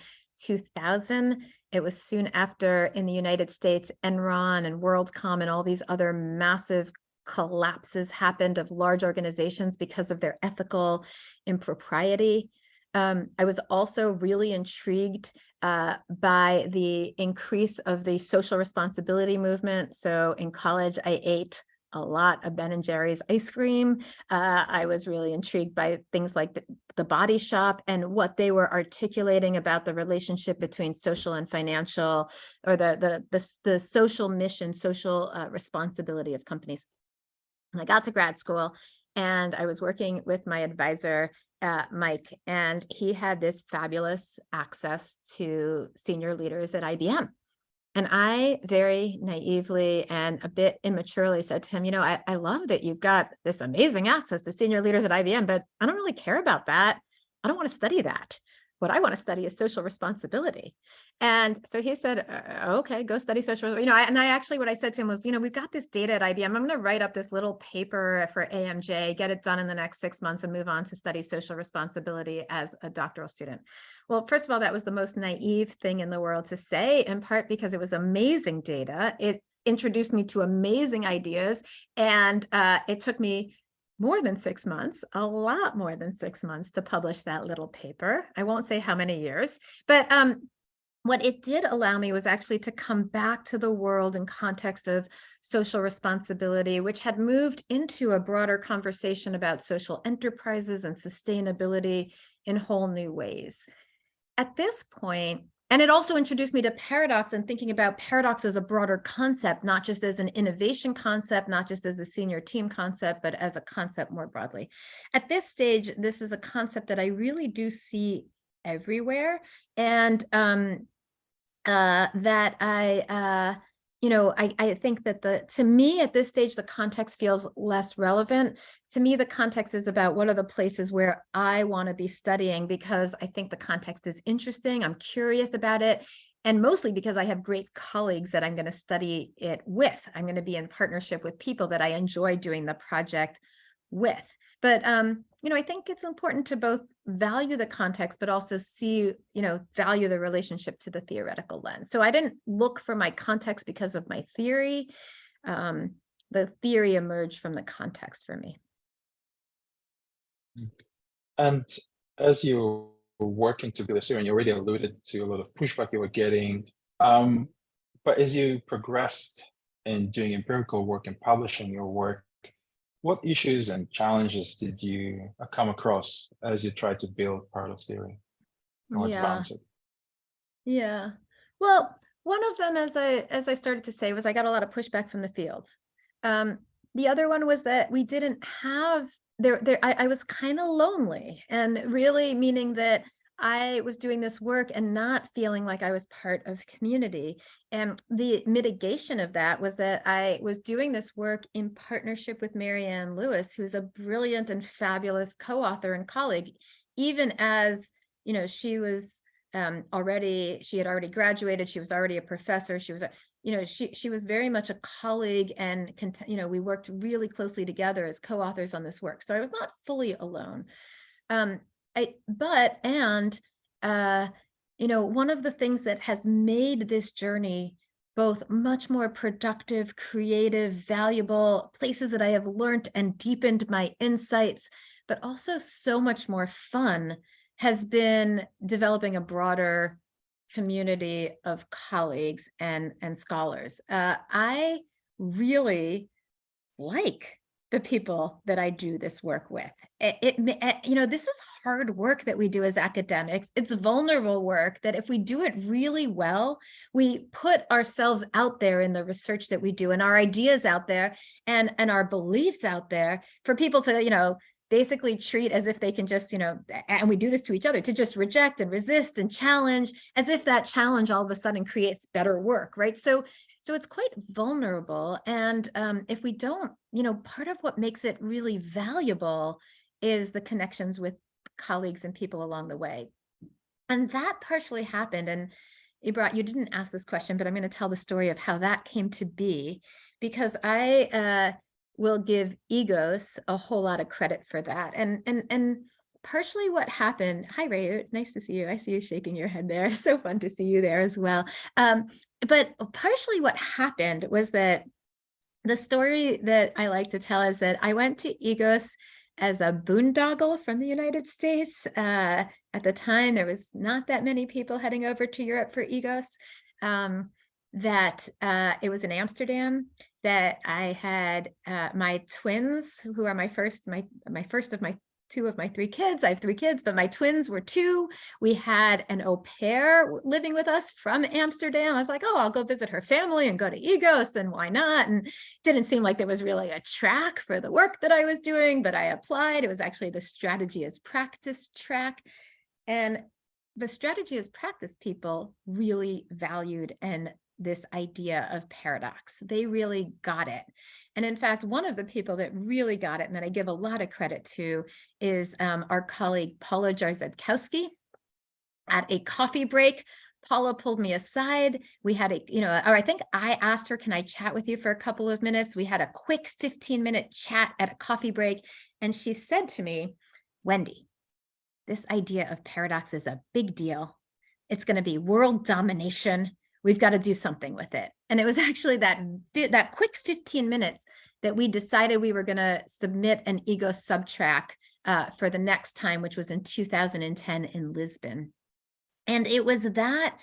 2000. It was soon after in the United States, Enron and WorldCom and all these other massive collapses happened of large organizations because of their ethical impropriety. I was also really intrigued by the increase of the social responsibility movement. So in college, I ate a lot of Ben and Jerry's ice cream. I was really intrigued by things like the Body Shop and what they were articulating about the relationship between social and financial, or the social mission, social responsibility of companies. And I got to grad school and I was working with my advisor, Mike, and he had this fabulous access to senior leaders at IBM. And I very naively and a bit immaturely said to him, you know, I love that you've got this amazing access to senior leaders at IBM, but I don't really care about that. I don't want to study that. What I want to study is social responsibility. And so he said, okay, go study social, you know, and I actually, what I said to him was, you know, we've got this data at IBM. I'm going to write up this little paper for AMJ, get it done in the next 6 months and move on to study social responsibility as a doctoral student. Well, first of all, that was the most naive thing in the world to say, in part because it was amazing data. It introduced me to amazing ideas. And it took me more than 6 months, a lot more than 6 months to publish that little paper. I won't say how many years, but what it did allow me was actually to come back to the world in context of social responsibility, which had moved into a broader conversation about social enterprises and sustainability in whole new ways. At this point, and it also introduced me to paradox and thinking about paradox as a broader concept, not just as an innovation concept, not just as a senior team concept, but as a concept more broadly. At this stage, this is a concept that I really do see everywhere, and that you know, I think that to me at this stage, the context feels less relevant. To me, the context is about what are the places where I want to be studying, because I think the context is interesting. I'm curious about it. And mostly because I have great colleagues that I'm going to study it with. I'm going to be in partnership with people that I enjoy doing the project with. But, you know, I think it's important to both value the context, but also see, you know, value the relationship to the theoretical lens. So I didn't look for my context because of my theory. The theory emerged from the context for me. And as you were working to build a theory, and you already alluded to a lot of pushback you were getting, but as you progressed in doing empirical work and publishing your work, what issues and challenges did you come across as you tried to build paradox theory or advance it? Yeah. Well, one of them, as I started to say, was I got a lot of pushback from the field. The other one was that we didn't have I was kind of lonely, and really meaning that I was doing this work and not feeling like I was part of community. And the mitigation of that was that I was doing this work in partnership with Marianne Lewis, who's a brilliant and fabulous co-author and colleague, even as, you know, she was she had already graduated, she was already a professor, she was, you know, she was very much a colleague, and, you know, we worked really closely together as co-authors on this work. So I was not fully alone. You know, one of the things that has made this journey both much more productive, creative, valuable, places that I have learned and deepened my insights, but also so much more fun, has been developing a broader community of colleagues and scholars. I really like the people that I do this work with. You know, this is hard work that we do as academics. It's vulnerable work that if we do it really well, we put ourselves out there in the research that we do, and our ideas out there, and our beliefs out there for people to, you know, basically treat as if they can just, you know, and we do this to each other, to just reject and resist and challenge, as if that challenge all of a sudden creates better work, right? So it's quite vulnerable. And if we don't, you know, part of what makes it really valuable is the connections with colleagues and people along the way. And that partially happened. And you didn't ask this question, but I'm going to tell the story of how that came to be, because I will give Egos a whole lot of credit for that. And partially what happened, hi Ray, nice to see you. I see you shaking your head there. So fun to see you there as well. But partially what happened was that the story that I like to tell is that I went to Egos as a boondoggle from the United States. At the time, there was not that many people heading over to Europe for Egos. It was in Amsterdam that I had my twins, who are my first of my two of my three kids. I have three kids, but my twins were two. We had an au pair living with us from Amsterdam. I was like, oh, I'll go visit her family and go to Egos, and why not? And it didn't seem like there was really a track for the work that I was doing, but I applied. It was actually the strategy as practice track. And the strategy as practice people really valued this idea of paradox. They really got it. And in fact, one of the people that really got it and that I give a lot of credit to is our colleague, Paula Jarzebkowski. At a coffee break, Paula pulled me aside. We had or I think I asked her, can I chat with you for a couple of minutes? We had a quick 15-minute chat at a coffee break. And she said to me, Wendy, this idea of paradox is a big deal. It's going to be world domination. We've got to do something with it. And it was actually that quick 15 minutes that we decided we were going to submit an Egos subtrack for the next time, which was in 2010 in Lisbon. And it was that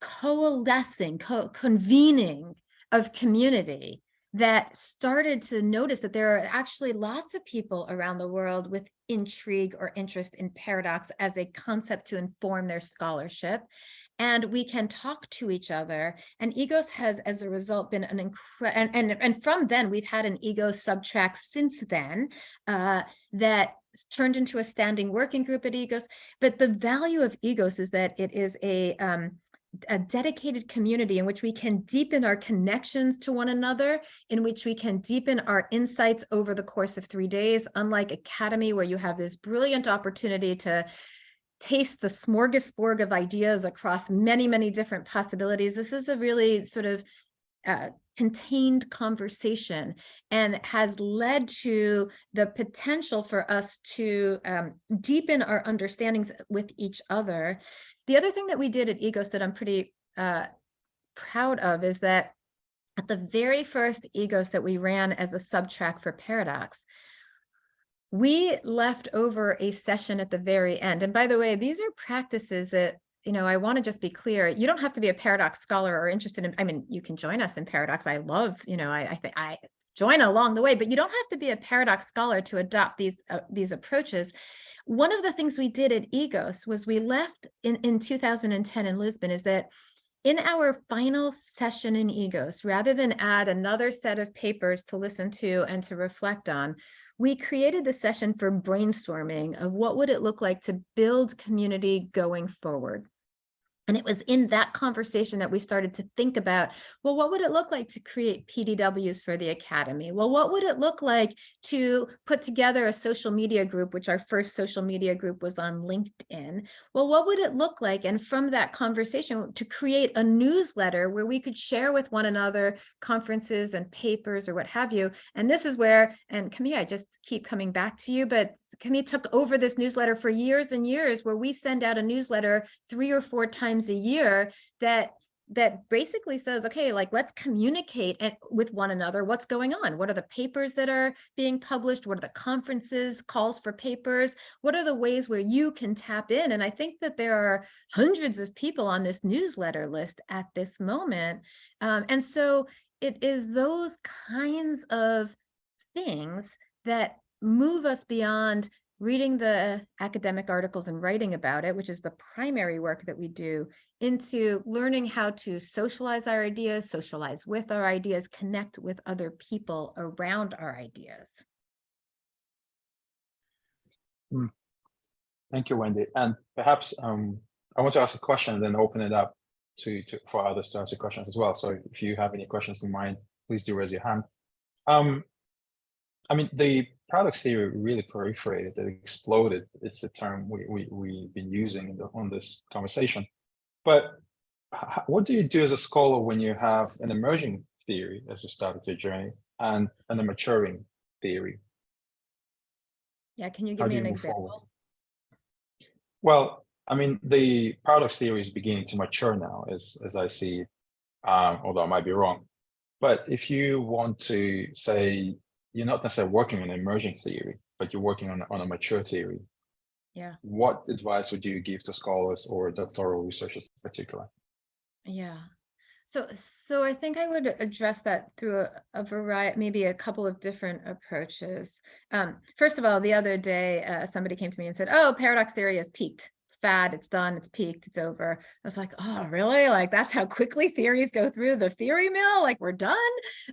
coalescing, convening of community that started to notice that there are actually lots of people around the world with intrigue or interest in paradox as a concept to inform their scholarship. And we can talk to each other. And Egos has, as a result, been an incredible, and from then we've had an Egos subtrack since then that turned into a standing working group at Egos. But the value of Egos is that it is a dedicated community in which we can deepen our connections to one another, in which we can deepen our insights over the course of 3 days, unlike Academy, where you have this brilliant opportunity to taste the smorgasbord of ideas across many, many different possibilities. This is a really sort of contained conversation and has led to the potential for us to deepen our understandings with each other. The other thing that we did at Egos that I'm pretty proud of is that at the very first Egos that we ran as a subtrack for Paradox, we left over a session at the very end. And by the way, these are practices that, I want to just be clear. You don't have to be a Paradox scholar or interested in, you can join us in Paradox. I love, I join along the way, but you don't have to be a Paradox scholar to adopt these approaches. One of the things we did at Egos was we left in 2010 in Lisbon is that in our final session in Egos, rather than add another set of papers to listen to and to reflect on, we created the session for brainstorming of what would it look like to build community going forward. And it was in that conversation that we started to think about, well, what would it look like to create PDWs for the Academy? Well, what would it look like to put together a social media group, which our first social media group was on LinkedIn? Well, what would it look like? And from that conversation, to create a newsletter where we could share with one another conferences and papers or what have you. And this is where, and Camille, I just keep coming back to you, but Camille took over this newsletter for years and years, where we send out a newsletter 3 or 4 times a year that basically says, okay, let's communicate with one another. What's going on? What are the papers that are being published? What are the conferences, calls for papers? What are the ways where you can tap in? And I think that there are hundreds of people on this newsletter list at this moment. And so it is those kinds of things that move us beyond reading the academic articles and writing about it, which is the primary work that we do, into learning how to socialize our ideas, socialize with our ideas, connect with other people around our ideas. Thank you, Wendy. And perhaps I want to ask a question and then open it up for others to answer questions as well. So if you have any questions in mind, please do raise your hand. I mean, the paradox theory really proliferated, it exploded. It's the term we've been using on this conversation. But what do you do as a scholar when you have an emerging theory as you started your journey and a maturing theory? Yeah, can you How give do me you an move forward? example? Well, I mean, the paradox theory is beginning to mature now, as I see it, although I might be wrong. But if you want to say, you're not necessarily working on an emerging theory, but you're working on a mature theory, Yeah, what advice would you give to scholars or doctoral researchers in particular? yeah. So I think I would address that through a variety, maybe a couple of different approaches. First of all, the other day, somebody came to me and said, "Oh, paradox theory has peaked. It's fad. It's done. It's peaked. It's over." I was like, "Oh, really? Like that's how quickly theories go through the theory mill? Like we're done?"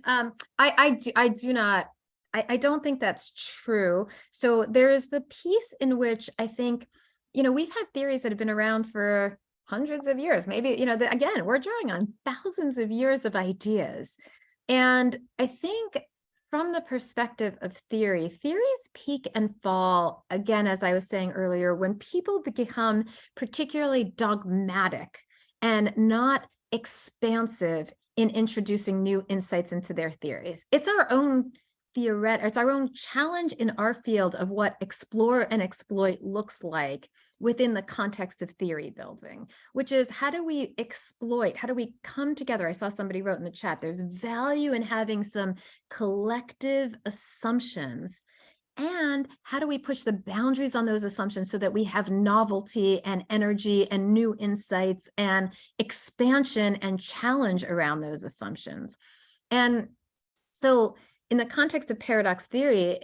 I do not. I don't think that's true. So there is the piece in which I think, we've had theories that have been around for hundreds of years, maybe, again, we're drawing on thousands of years of ideas. And I think from the perspective of theories peak and fall, again, as I was saying earlier, when people become particularly dogmatic and not expansive in introducing new insights into their theories. It's our own it's our own challenge in our field of what explore and exploit looks like within the context of theory building, which is how do we exploit, how do we come together? I saw somebody wrote in the chat, there's value in having some collective assumptions. And how do we push the boundaries on those assumptions so that we have novelty and energy and new insights and expansion and challenge around those assumptions? And so in the context of paradox theory,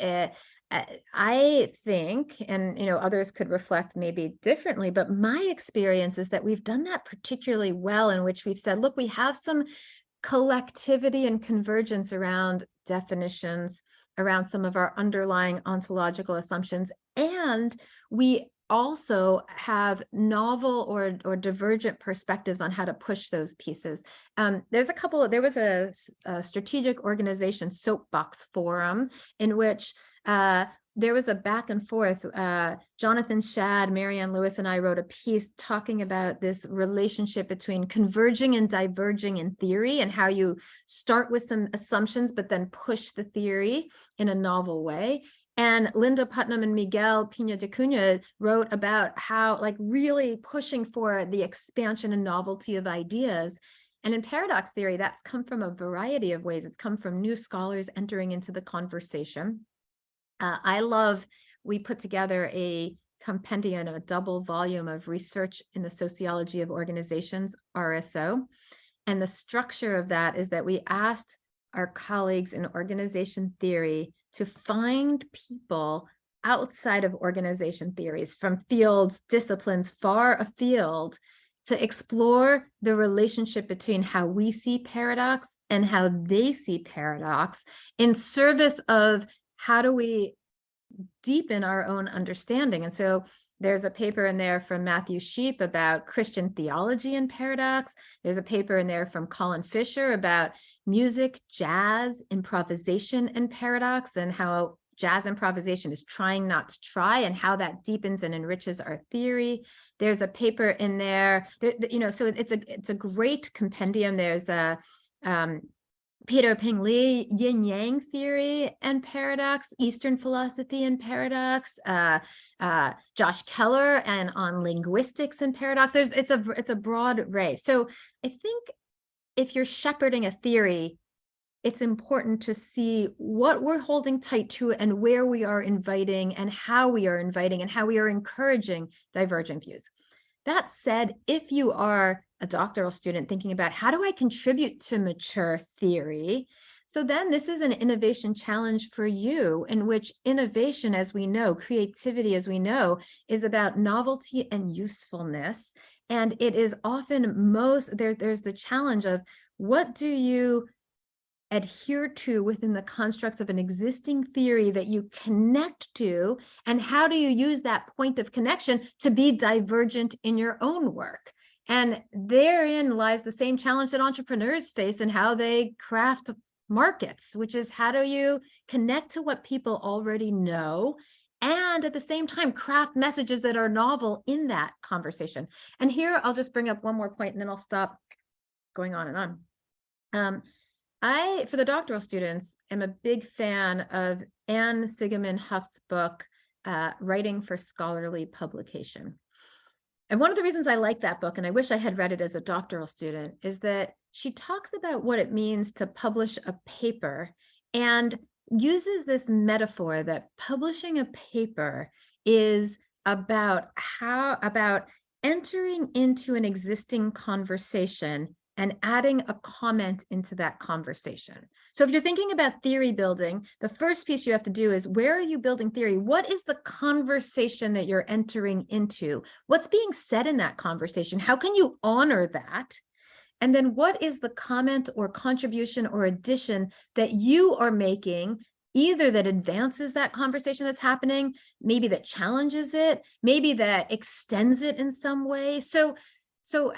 I think, and others could reflect maybe differently, but my experience is that we've done that particularly well, in which we've said, look, we have some collectivity and convergence around definitions, around some of our underlying ontological assumptions, and we also have novel or divergent perspectives on how to push those pieces. There was a strategic organization soapbox forum in which there was a back and forth. Jonathan Schad, Marianne Lewis, and I wrote a piece talking about this relationship between converging and diverging in theory and how you start with some assumptions, but then push the theory in a novel way. And Linda Putnam and Miguel Pina de Cunha wrote about how, like, really pushing for the expansion and novelty of ideas. And in paradox theory, that's come from a variety of ways. It's come from new scholars entering into the conversation. We put together a compendium, a double volume of research in the sociology of organizations, RSO. And the structure of that is that we asked our colleagues in organization theory to find people outside of organization theories from fields, disciplines far afield, to explore the relationship between how we see paradox and how they see paradox in service of how do we deepen our own understanding. And so there's a paper in there from Matthew Sheep about Christian theology and paradox. There's a paper in there from Colin Fisher about music, jazz, improvisation, and paradox, and how jazz improvisation is trying not to try, and how that deepens and enriches our theory. There's a paper in there, so it's a great compendium. There's a Peter Ping Li, yin yang theory and paradox, Eastern philosophy and paradox, Josh Keller and on linguistics and paradox. It's a broad array. So I think if you're shepherding a theory, it's important to see what we're holding tight to and where we are inviting and how we are inviting and how we are encouraging divergent views. That said, if you are a doctoral student thinking about how do I contribute to mature theory, so then this is an innovation challenge for you, in which innovation, as we know, creativity, as we know, is about novelty and usefulness. And it is often there's the challenge of what do you adhere to within the constructs of an existing theory that you connect to, and how do you use that point of connection to be divergent in your own work? And therein lies the same challenge that entrepreneurs face in how they craft markets, which is how do you connect to what people already know and at the same time craft messages that are novel in that conversation. And here I'll just bring up one more point and then I'll stop going on and on. I, for the doctoral students, am a big fan of Anne Sigeman Huff's book, Writing for Scholarly Publication. And one of the reasons I like that book, and I wish I had read it as a doctoral student, is that she talks about what it means to publish a paper and uses this metaphor that publishing a paper is about entering into an existing conversation and adding a comment into that conversation. So if you're thinking about theory building, the first piece you have to do is, where are you building theory? What is the conversation that you're entering into? What's being said in that conversation? How can you honor that? And then what is the comment or contribution or addition that you are making, either that advances that conversation that's happening, maybe that challenges it, maybe that extends it in some way. So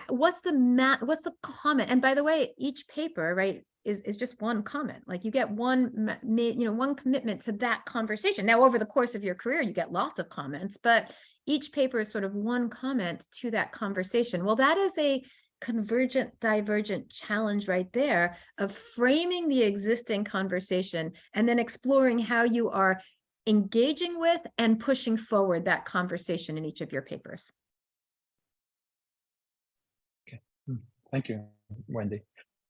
what's the comment? And by the way, each paper, right, is just one comment. Like you get one commitment to that conversation. Now, over the course of your career, you get lots of comments, but each paper is sort of one comment to that conversation. Well, that is a convergent, divergent challenge right there of framing the existing conversation and then exploring how you are engaging with and pushing forward that conversation in each of your papers. Thank you, Wendy.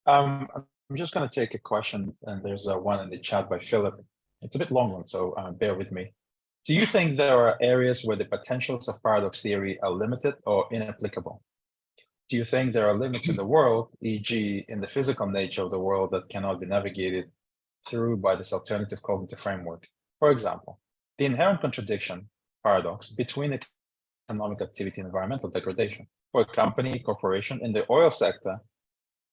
I'm just going to take a question, and there's one in the chat by Philip. It's a bit long one, so bear with me. Do you think there are areas where the potentials of paradox theory are limited or inapplicable? Do you think there are limits in the world, e.g. in the physical nature of the world, that cannot be navigated through by this alternative cognitive framework? For example, the inherent contradiction, paradox, between economic activity and environmental degradation. For a company, corporation in the oil sector,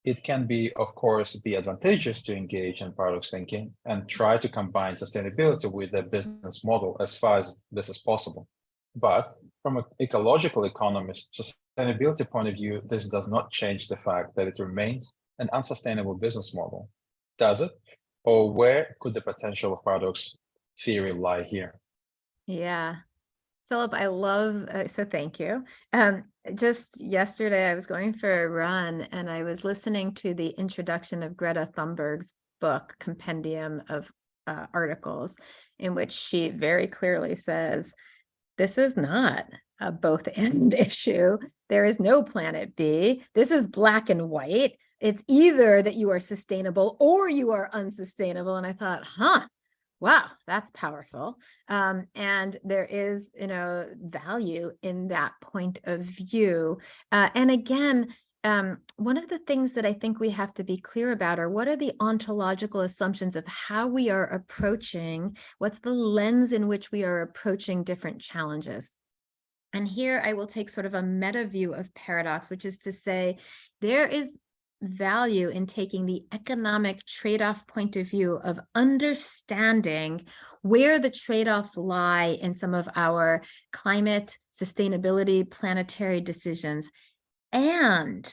it can be, of course, be advantageous to engage in paradox thinking and try to combine sustainability with their business model as far as this is possible. But from an ecological economist sustainability point of view, this does not change the fact that it remains an unsustainable business model. Does it? Or where could the potential of paradox theory lie here? Yeah. Philip, I love, so thank you. Just yesterday, I was going for a run and I was listening to the introduction of Greta Thunberg's book, Compendium of Articles, in which she very clearly says, this is not a both and issue. There is no planet B. This is black and white. It's either that you are sustainable or you are unsustainable. And I thought, wow, that's powerful. And there is, value in that point of view. And again, one of the things that I think we have to be clear about are, what are the ontological assumptions of how we are approaching, what's the lens in which we are approaching different challenges? And here I will take sort of a meta view of paradox, which is to say, there is value in taking the economic trade-off point of view of understanding where the trade-offs lie in some of our climate, sustainability, planetary decisions. And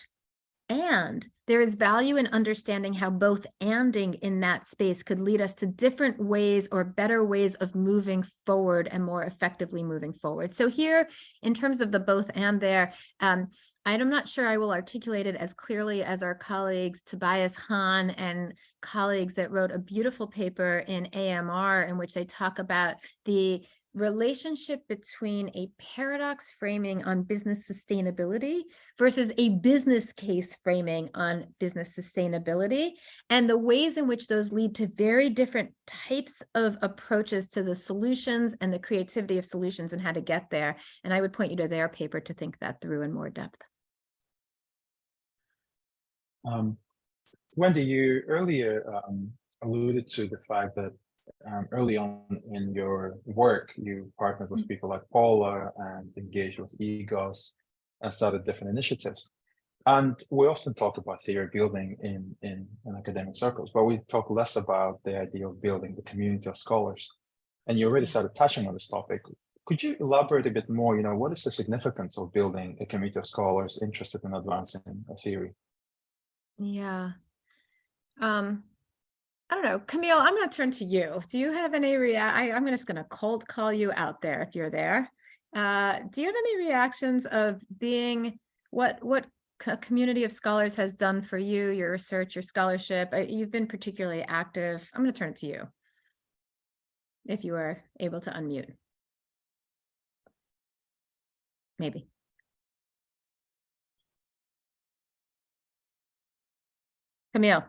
there is value in understanding how both anding in that space could lead us to different ways or better ways of moving forward and more effectively moving forward. So here, in terms of the both and there, I'm not sure I will articulate it as clearly as our colleagues Tobias Hahn and colleagues that wrote a beautiful paper in AMR in which they talk about the relationship between a paradox framing on business sustainability versus a business case framing on business sustainability, and the ways in which those lead to very different types of approaches to the solutions and the creativity of solutions and how to get there. And I would point you to their paper to think that through in more depth. Wendy, you earlier alluded to the fact that early on in your work, you partnered with people like Paula and engaged with EGOS and started different initiatives. And we often talk about theory building in academic circles, but we talk less about the idea of building the community of scholars. And you already started touching on this topic. Could you elaborate a bit more? What is the significance of building a community of scholars interested in advancing a theory? Yeah. I don't know, Camille, I'm going to turn to you. Do you have any I'm just going to cold call you out there if you're there. Do you have any reactions of being what a community of scholars has done for you, your research, your scholarship? You've been particularly active. I'm going to turn it to you if you are able to unmute. Maybe. Camille,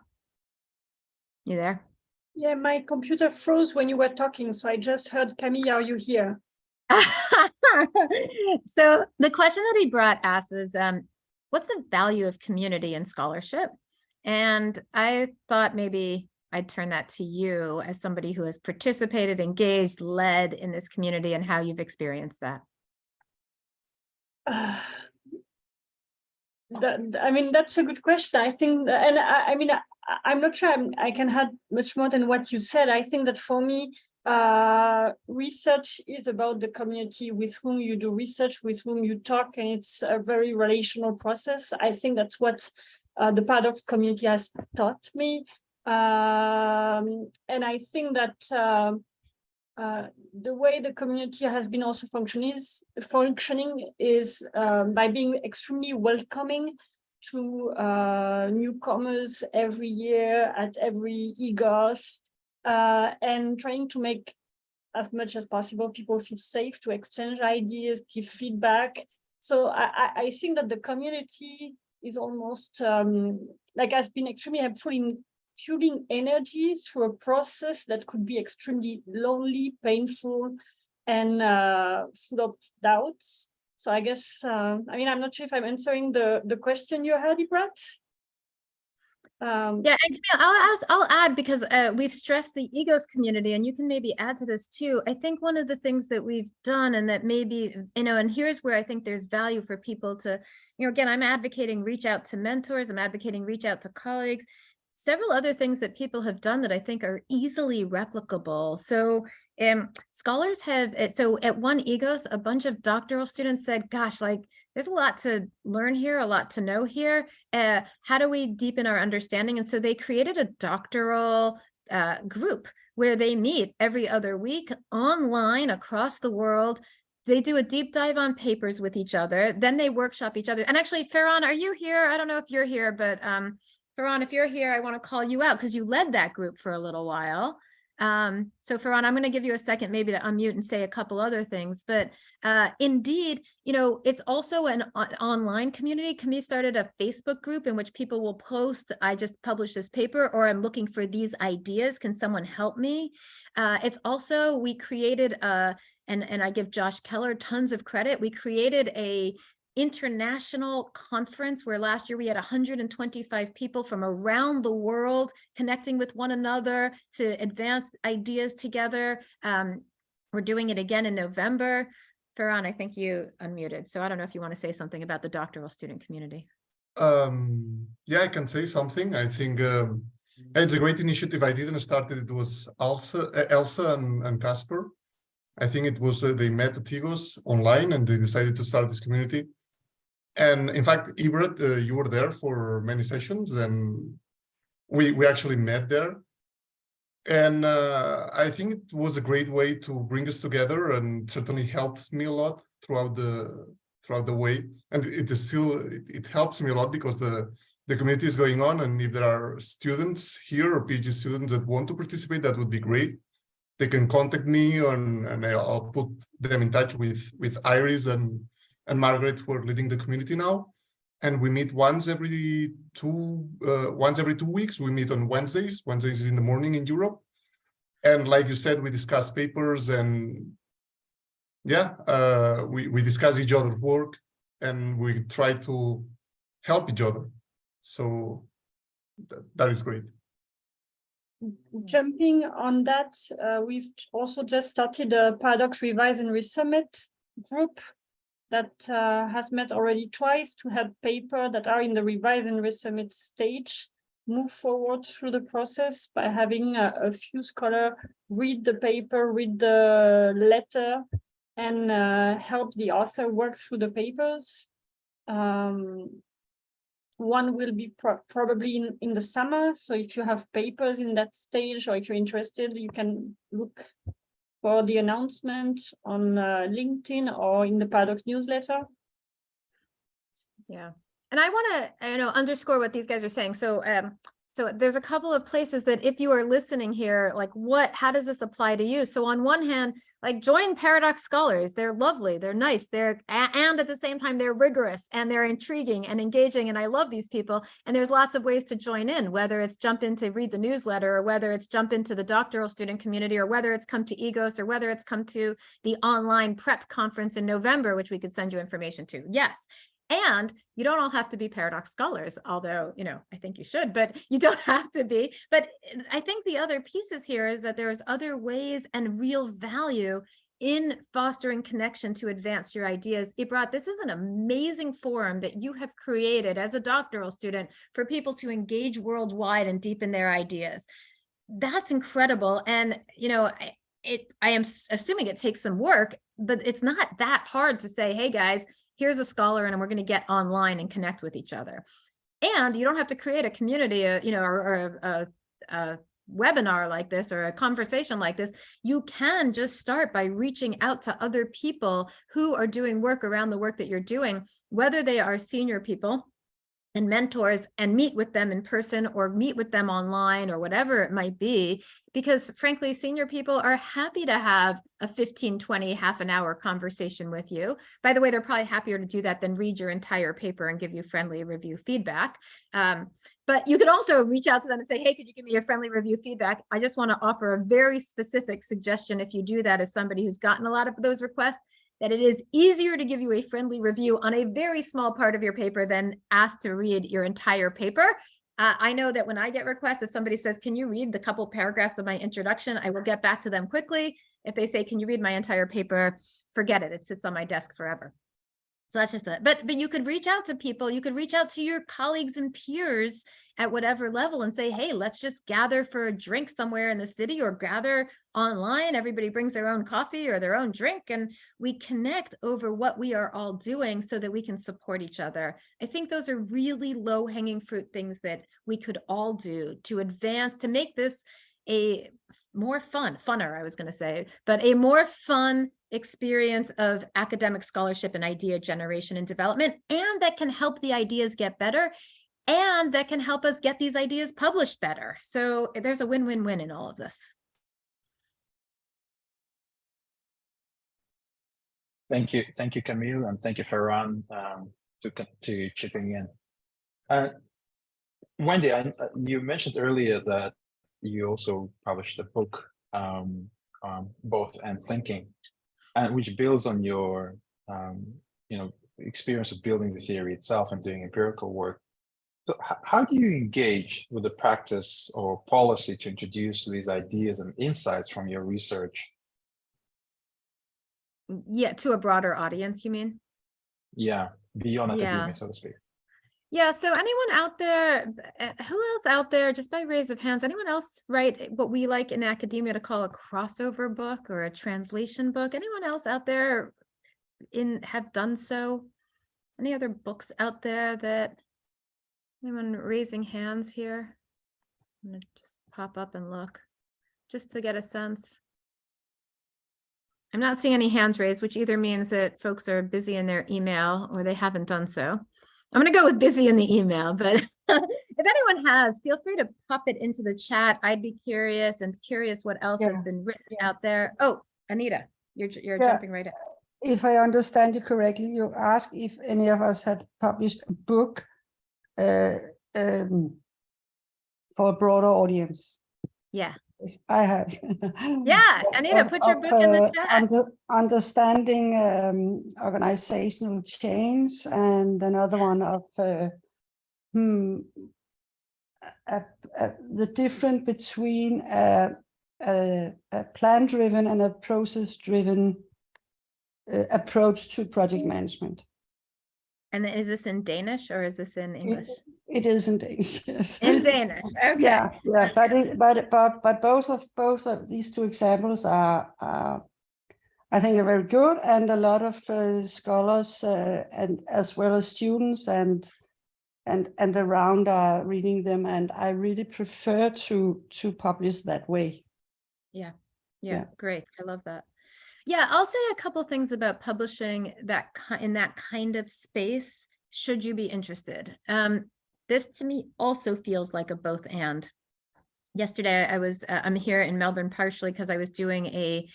you there? Yeah, my computer froze when you were talking, so I just heard, Camille, are you here? So the question that he asked is, what's the value of community in scholarship? And I thought maybe I'd turn that to you as somebody who has participated, engaged, led in this community, and how you've experienced that. I mean, that's a good question. I think, and I mean, I'm not sure I can add much more than what you said. I think that for me, research is about the community with whom you do research, with whom you talk, and it's a very relational process. I think that's what the Paradox community has taught me. And I think that the way the community has been also functioning is by being extremely welcoming to newcomers every year at every EGOS, and trying to make as much as possible people feel safe to exchange ideas, give feedback. So I think that the community is almost like has been extremely helpful in fueling energy through a process that could be extremely lonely, painful, and full of doubts. So I guess, I mean, I'm not sure if I'm answering the question you had, Ibrat. Yeah, and I'll add, because we've stressed the EGOS community, and you can maybe add to this too. I think one of the things that we've done, and that maybe, you know, and here's where I think there's value for people to, you know, again, I'm advocating reach out to mentors, I'm advocating reach out to colleagues. Several other things that people have done that I think are easily replicable. So scholars have, so at one EGOS, a bunch of doctoral students said, gosh, like there's a lot to learn here, a lot to know here. How do we deepen our understanding? And so they created a doctoral group where they meet every other week online across the world. They do a deep dive on papers with each other. Then they workshop each other. And actually, Farhan, are you here? I don't know if you're here, but Farhan, if you're here, I want to call you out because you led that group for a little while. So Farhan, I'm going to give you a second maybe to unmute and say a couple other things, but indeed, you know, it's also an online community. Camille started a Facebook group in which people will post, I just published this paper, or I'm looking for these ideas. Can someone help me? It's also, we created, and I give Josh Keller tons of credit. We created a international conference where last year we had 125 people from around the world connecting with one another to advance ideas together. We're doing it again in November. Farhan, I think you unmuted, so I don't know if you want to say something about the doctoral student community. Yeah, I can say something. I think it's a great initiative. I didn't start it. It was Elsa and Casper. I think it was they met at EGOS online and they decided to start this community. And in fact, Ibrat, you were there for many sessions, and we actually met there. And I think it was a great way to bring us together, and certainly helped me a lot throughout the way. And it helps me a lot because the community is going on, and if there are students here or PhD students that want to participate, that would be great. They can contact me, and I'll put them in touch with Iris and Margaret, who are leading the community now. And we meet once every 2 weeks. We meet on Wednesdays in the morning in Europe. And like you said, we discuss papers, and yeah, we discuss each other's work, and we try to help each other. So that is great. Jumping on that, we've also just started a Paradox Revise and Resubmit group that has met already twice to help papers that are in the Revise and Resubmit stage move forward through the process by having a few scholars read the paper, read the letter, and help the author work through the papers. one will be probably in the summer. So if you have papers in that stage, or if you're interested, you can look for the announcement on LinkedIn or in the Paradox newsletter. Yeah. And I want to, underscore what these guys are saying. So, so there's a couple of places that if you are listening here, like how does this apply to you? So on one hand, like join Paradox Scholars. They're lovely. They're nice. And at the same time, they're rigorous and they're intriguing and engaging. And I love these people. And there's lots of ways to join in, whether it's jump in to read the newsletter, or whether it's jump into the doctoral student community, or whether it's come to EGOS, or whether it's come to the online prep conference in November, which we could send you information to. Yes. And you don't all have to be Paradox Scholars, although, I think you should, but you don't have to be. But I think the other pieces here is that there's other ways and real value in fostering connection to advance your ideas. Ibrat, this is an amazing forum that you have created as a doctoral student for people to engage worldwide and deepen their ideas. That's incredible. And, I am assuming it takes some work, but it's not that hard to say, hey guys, here's a scholar and we're going to get online and connect with each other. And you don't have to create a community, or a webinar like this or a conversation like this. You can just start by reaching out to other people who are doing work around the work that you're doing, whether they are senior people and mentors, and meet with them in person or meet with them online or whatever it might be, because frankly, senior people are happy to have a 15, 20, half an hour conversation with you. By the way, they're probably happier to do that than read your entire paper and give you friendly review feedback. But you could also reach out to them and say, hey, could you give me your friendly review feedback? I just want to offer a very specific suggestion. If you do that as somebody who's gotten a lot of those requests, that it is easier to give you a friendly review on a very small part of your paper than ask to read your entire paper. I know that when I get requests, if somebody says, can you read the couple paragraphs of my introduction, I will get back to them quickly. If they say, can you read my entire paper, forget it. It sits on my desk forever. So that's just it. But you could reach out to people. You could reach out to your colleagues and peers at whatever level and say, hey, let's just gather for a drink somewhere in the city, or gather online. Everybody brings their own coffee or their own drink, and we connect over what we are all doing so that we can support each other. I think those are really low-hanging fruit things that we could all do to advance, to make this a more funner, I was going to say, but a more fun experience of academic scholarship and idea generation and development, and that can help the ideas get better, and that can help us get these ideas published better. So there's a win-win-win in all of this. Thank you, Camille, and thank you, Ferran, to chipping in. Wendy, you mentioned earlier that you also published a book, Both and Thinking, and which builds on your experience of building the theory itself and doing empirical work. So how do you engage with the practice or policy to introduce these ideas and insights from your research? Yeah, to a broader audience, you mean? Yeah, beyond academia, so to speak. Yeah, so anyone out there, who else out there, just by raise of hands, anyone else write what we like in academia to call a crossover book or a translation book? Anyone else out there have done so? Any other books out there that, anyone raising hands here? I'm gonna just pop up and look, just to get a sense. I'm not seeing any hands raised, which either means that folks are busy in their email or they haven't done so. I'm going to go with busy in the email, but if anyone has, feel free to pop it into the chat. I'd be curious what else has been written out there. Oh, Anita, you're jumping right in. If I understand you correctly, you ask if any of us had published a book for a broader audience. Yeah. Yes, I have. Yeah, Anita, put your book in the chat. Understanding organizational change, and another one of the difference between a plan-driven and a process-driven approach to project management. And is this in Danish or is this in English? It is in Danish. Yes. In Danish, okay. Yeah, but both of these two examples are I think are very good, and a lot of scholars and as well as students and and around are reading them, and I really prefer to publish that way. Yeah, great. I love that. Yeah, I'll say a couple things about publishing that in that kind of space, should you be interested. This to me also feels like a both and. Yesterday, I'm here in Melbourne partially because I was doing a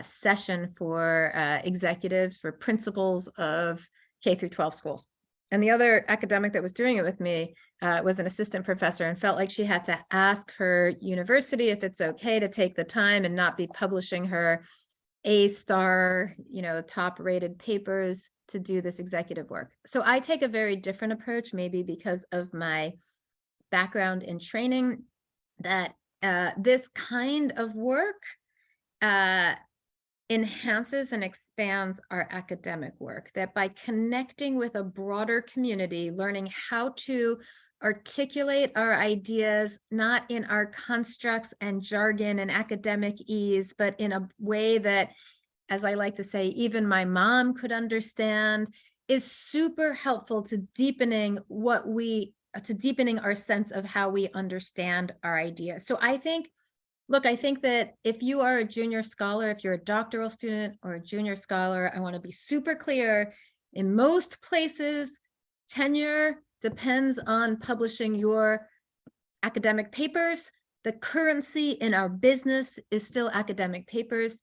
session for executives, for principals of K through 12 schools. And the other academic that was doing it with me was an assistant professor, and felt like she had to ask her university if it's okay to take the time and not be publishing her A-star, top rated papers to do this executive work. So I take a very different approach, maybe because of my background in training, that this kind of work enhances and expands our academic work, that by connecting with a broader community, learning how to articulate our ideas, not in our constructs and jargon and academic ease, but in a way that, as I like to say, even my mom could understand, is super helpful to deepening our sense of how we understand our ideas. So I think that if you are a junior scholar, if you're a doctoral student or a junior scholar, I want to be super clear. In most places, tenure depends on publishing your academic papers. The currency in our business is still academic papers.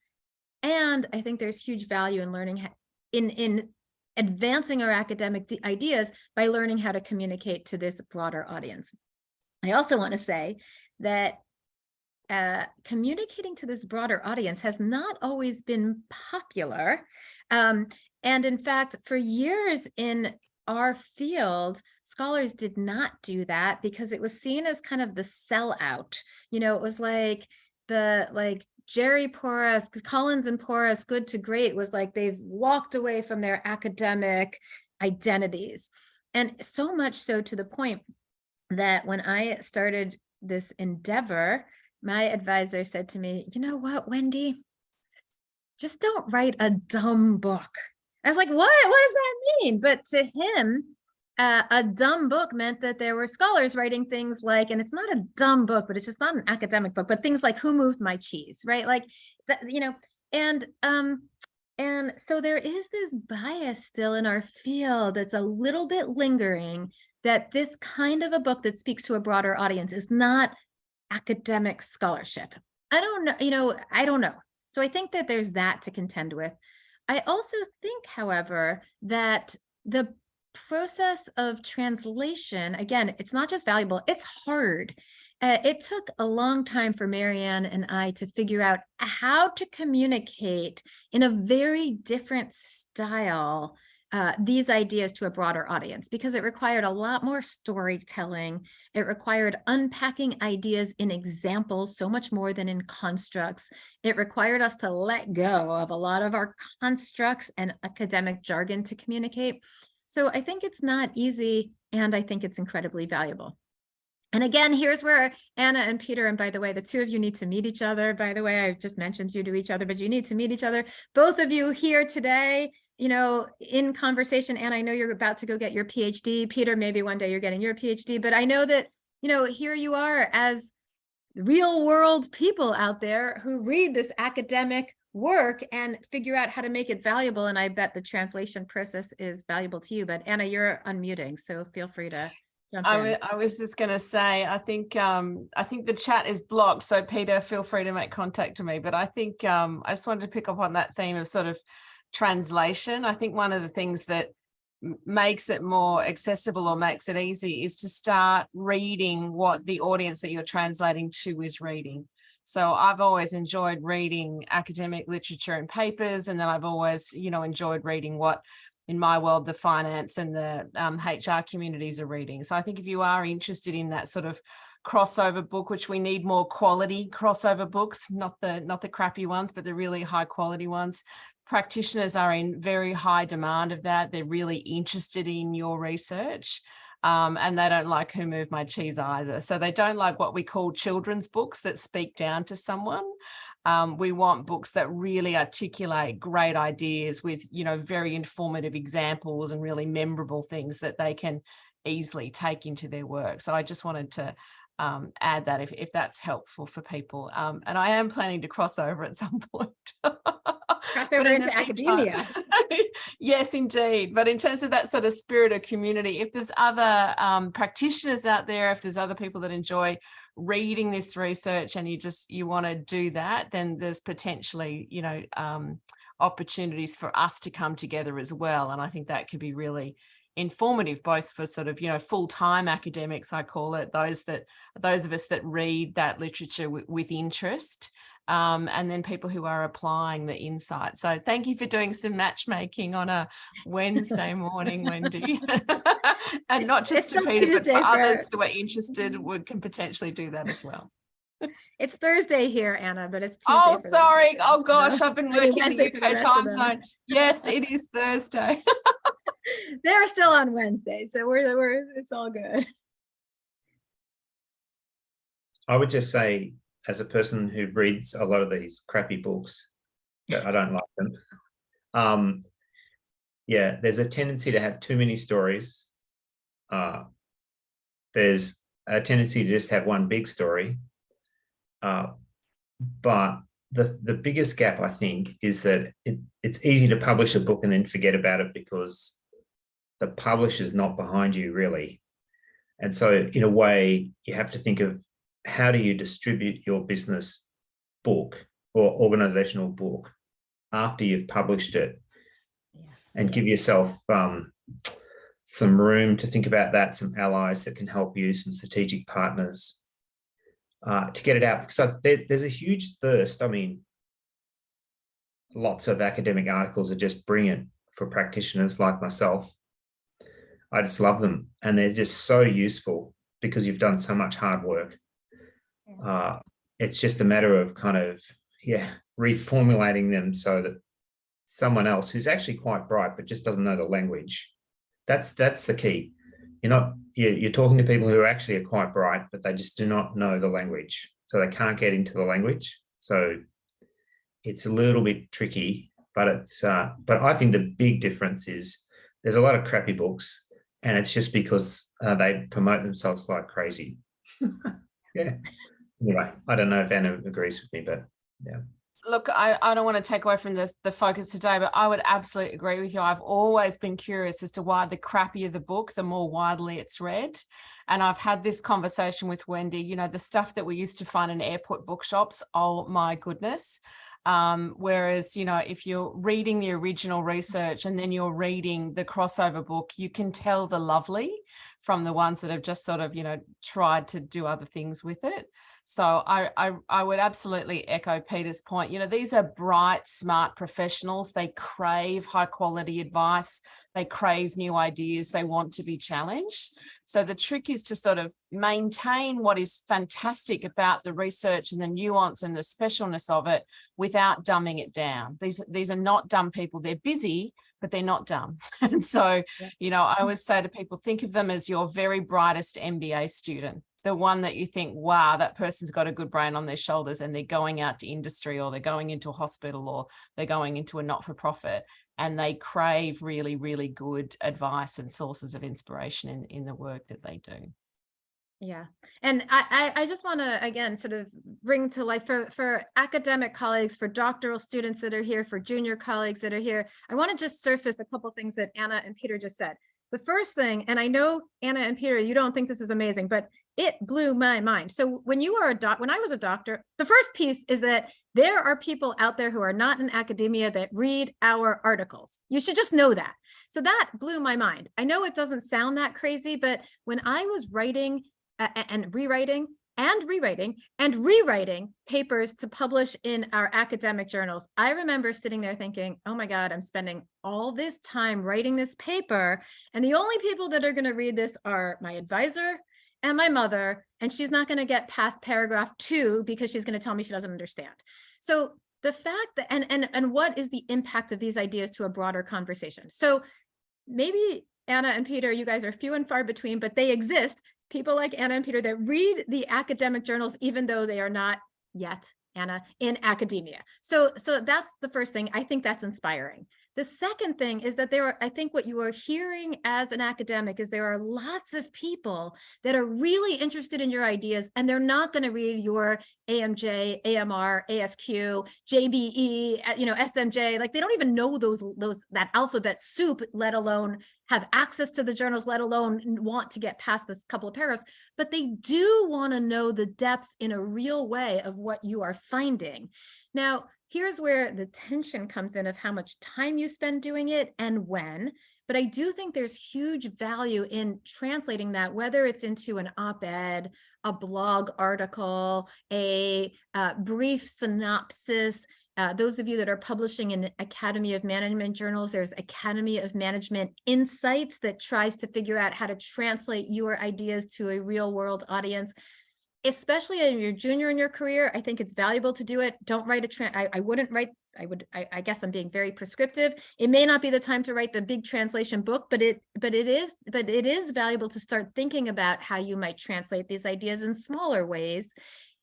And I think there's huge value in learning, in advancing our academic ideas by learning how to communicate to this broader audience. I also want to say that communicating to this broader audience has not always been popular. And in fact, for years in our field, scholars did not do that because it was seen as kind of the sellout. It was like Jerry Porras, Collins and Porras, Good to Great, was like they've walked away from their academic identities. And so much so to the point that when I started this endeavor, my advisor said to me, "You know what, Wendy? Just don't write a dumb book." I was like, what? What does that mean? But to him, a dumb book meant that there were scholars writing things like, and it's not a dumb book, but it's just not an academic book, but things like Who Moved My Cheese, right? Like that, and so there is this bias still in our field that's a little bit lingering, that this kind of a book that speaks to a broader audience is not academic scholarship. I don't know. So I think that there's that to contend with. I also think, however, that the process of translation, again, it's not just valuable, it's hard. It took a long time for Marianne and I to figure out how to communicate in a very different style these ideas to a broader audience, because it required a lot more storytelling. It required unpacking ideas in examples so much more than in constructs. It required us to let go of a lot of our constructs and academic jargon to communicate. So I think it's not easy, and I think it's incredibly valuable. And again, here's where Anna and Peter, and by the way, the two of you need to meet each other. By the way, I just mentioned you to each other, but you need to meet each other. Both of you here today, in conversation. And I know you're about to go get your PhD. Peter, maybe one day you're getting your PhD, but I know that, here you are as real world people out there who read this academic work and figure out how to make it valuable. And I bet the translation process is valuable to you. But Anna, you're unmuting, so feel free to jump in. I was just going to say, I think the chat is blocked. So Peter, feel free to make contact with me. But I think I just wanted to pick up on that theme of sort of translation. I think one of the things that makes it more accessible or makes it easy is to start reading what the audience that you're translating to is reading. So I've always enjoyed reading academic literature and papers, and then I've always, enjoyed reading what, in my world, the finance and the HR communities are reading. So I think if you are interested in that sort of crossover book, which we need more quality crossover books, not the crappy ones, but the really high quality ones. Practitioners are in very high demand of that. They're really interested in your research, and they don't like Who Moved My Cheese either. So they don't like what we call children's books that speak down to someone. We want books that really articulate great ideas with, very informative examples and really memorable things that they can easily take into their work. So I just wanted to add that if that's helpful for people. And I am planning to cross over at some point. Cross over into academia. Yes, indeed. But in terms of that sort of spirit of community, if there's other practitioners out there, if there's other people that enjoy reading this research and you want to do that, then there's potentially, you know, opportunities for us to come together as well. And I think that could be really informative, both for sort of, you know, full-time academics, I call it, those of us that read that literature with interest, and then people who are applying the insight. So thank you for doing some matchmaking on a Wednesday morning, Wendy. And not just to Peter, but for others who are interested, we can potentially do that as well. It's Thursday here, Anna, but it's Tuesday. Oh, sorry. Oh gosh, No? I've been working in the UK time zone. Yes, it is Thursday. They're still on Wednesday, so it's all good. I would just say, as a person who reads a lot of these crappy books, that I don't like them. Yeah, there's a tendency to have too many stories. There's a tendency to just have one big story. But the biggest gap, I think, is that it's easy to publish a book and then forget about it because the publisher's not behind you, really. And so in a way, you have to think of how do you distribute your business book or organizational book after you've published it, and give yourself some room to think about that, some allies that can help you, some strategic partners to get it out. So there's a huge thirst. I mean, lots of academic articles are just brilliant for practitioners like myself. I just love them, and they're just so useful because you've done so much hard work. It's just a matter of kind of, reformulating them so that someone else who's actually quite bright but just doesn't know the language, that's the key. You're talking to people who actually are quite bright, but they just do not know the language, so they can't get into the language. So it's a little bit tricky, but but I think the big difference is there's a lot of crappy books, and it's just because they promote themselves like crazy. Yeah. Anyway, I don't know if Anna agrees with me, but yeah. Look, I don't want to take away from the focus today, but I would absolutely agree with you. I've always been curious as to why the crappier the book, the more widely it's read. And I've had this conversation with Wendy, you know, the stuff that we used to find in airport bookshops, oh my goodness. Whereas, you know, if you're reading the original research and then you're reading the crossover book, you can tell the lovely from the ones that have just sort of, you know, tried to do other things with it. So I would absolutely echo Peter's point. You know, these are bright, smart professionals. They crave high quality advice. They crave new ideas. They want to be challenged. So the trick is to sort of maintain what is fantastic about the research and the nuance and the specialness of it without dumbing it down. These are not dumb people. They're busy, but they're not dumb. And so, you know, I always say to people, think of them as your very brightest MBA student. The one that you think, wow, that person's got a good brain on their shoulders, and they're going out to industry, or they're going into a hospital, or they're going into a not-for-profit, and they crave really, really good advice and sources of inspiration in the work that they do. Yeah. And I just want to, again, sort of bring to life for academic colleagues, for doctoral students that are here, for junior colleagues that are here, I want to just surface a couple things that Anna and Peter just said. The first thing, and I know Anna and Peter, you don't think this is amazing, but it blew my mind. So when you are when I was a doctor, the first piece is that there are people out there who are not in academia that read our articles. You should just know that. So that blew my mind. I know it doesn't sound that crazy, but when I was writing and rewriting papers to publish in our academic journals, I remember sitting there thinking, oh my God, I'm spending all this time writing this paper, and the only people that are going to read this are my advisor and my mother, and she's not going to get past paragraph 2 because she's going to tell me she doesn't understand. So the fact that, and what is the impact of these ideas to a broader conversation? So maybe Anna and Peter, you guys are few and far between, but they exist. People like Anna and Peter that read the academic journals, even though they are not yet, Anna, in academia. So that's the first thing. I think that's inspiring. The second thing is that I think what you are hearing as an academic is there are lots of people that are really interested in your ideas, and they're not going to read your AMJ, AMR, ASQ, JBE, SMJ. Like, they don't even know that alphabet soup, let alone have access to the journals, let alone want to get past this couple of paragraphs. But they do want to know the depths in a real way of what you are finding. Now, here's where the tension comes in of how much time you spend doing it and when. But I do think there's huge value in translating that, whether it's into an op-ed, a blog article, a brief synopsis. Those of you that are publishing in Academy of Management journals, there's Academy of Management Insights that tries to figure out how to translate your ideas to a real world audience. Especially in your junior in your career, I think it's valuable to do it. Don't write I wouldn't write, I guess I'm being very prescriptive. It may not be the time to write the big translation book, but it is valuable to start thinking about how you might translate these ideas in smaller ways.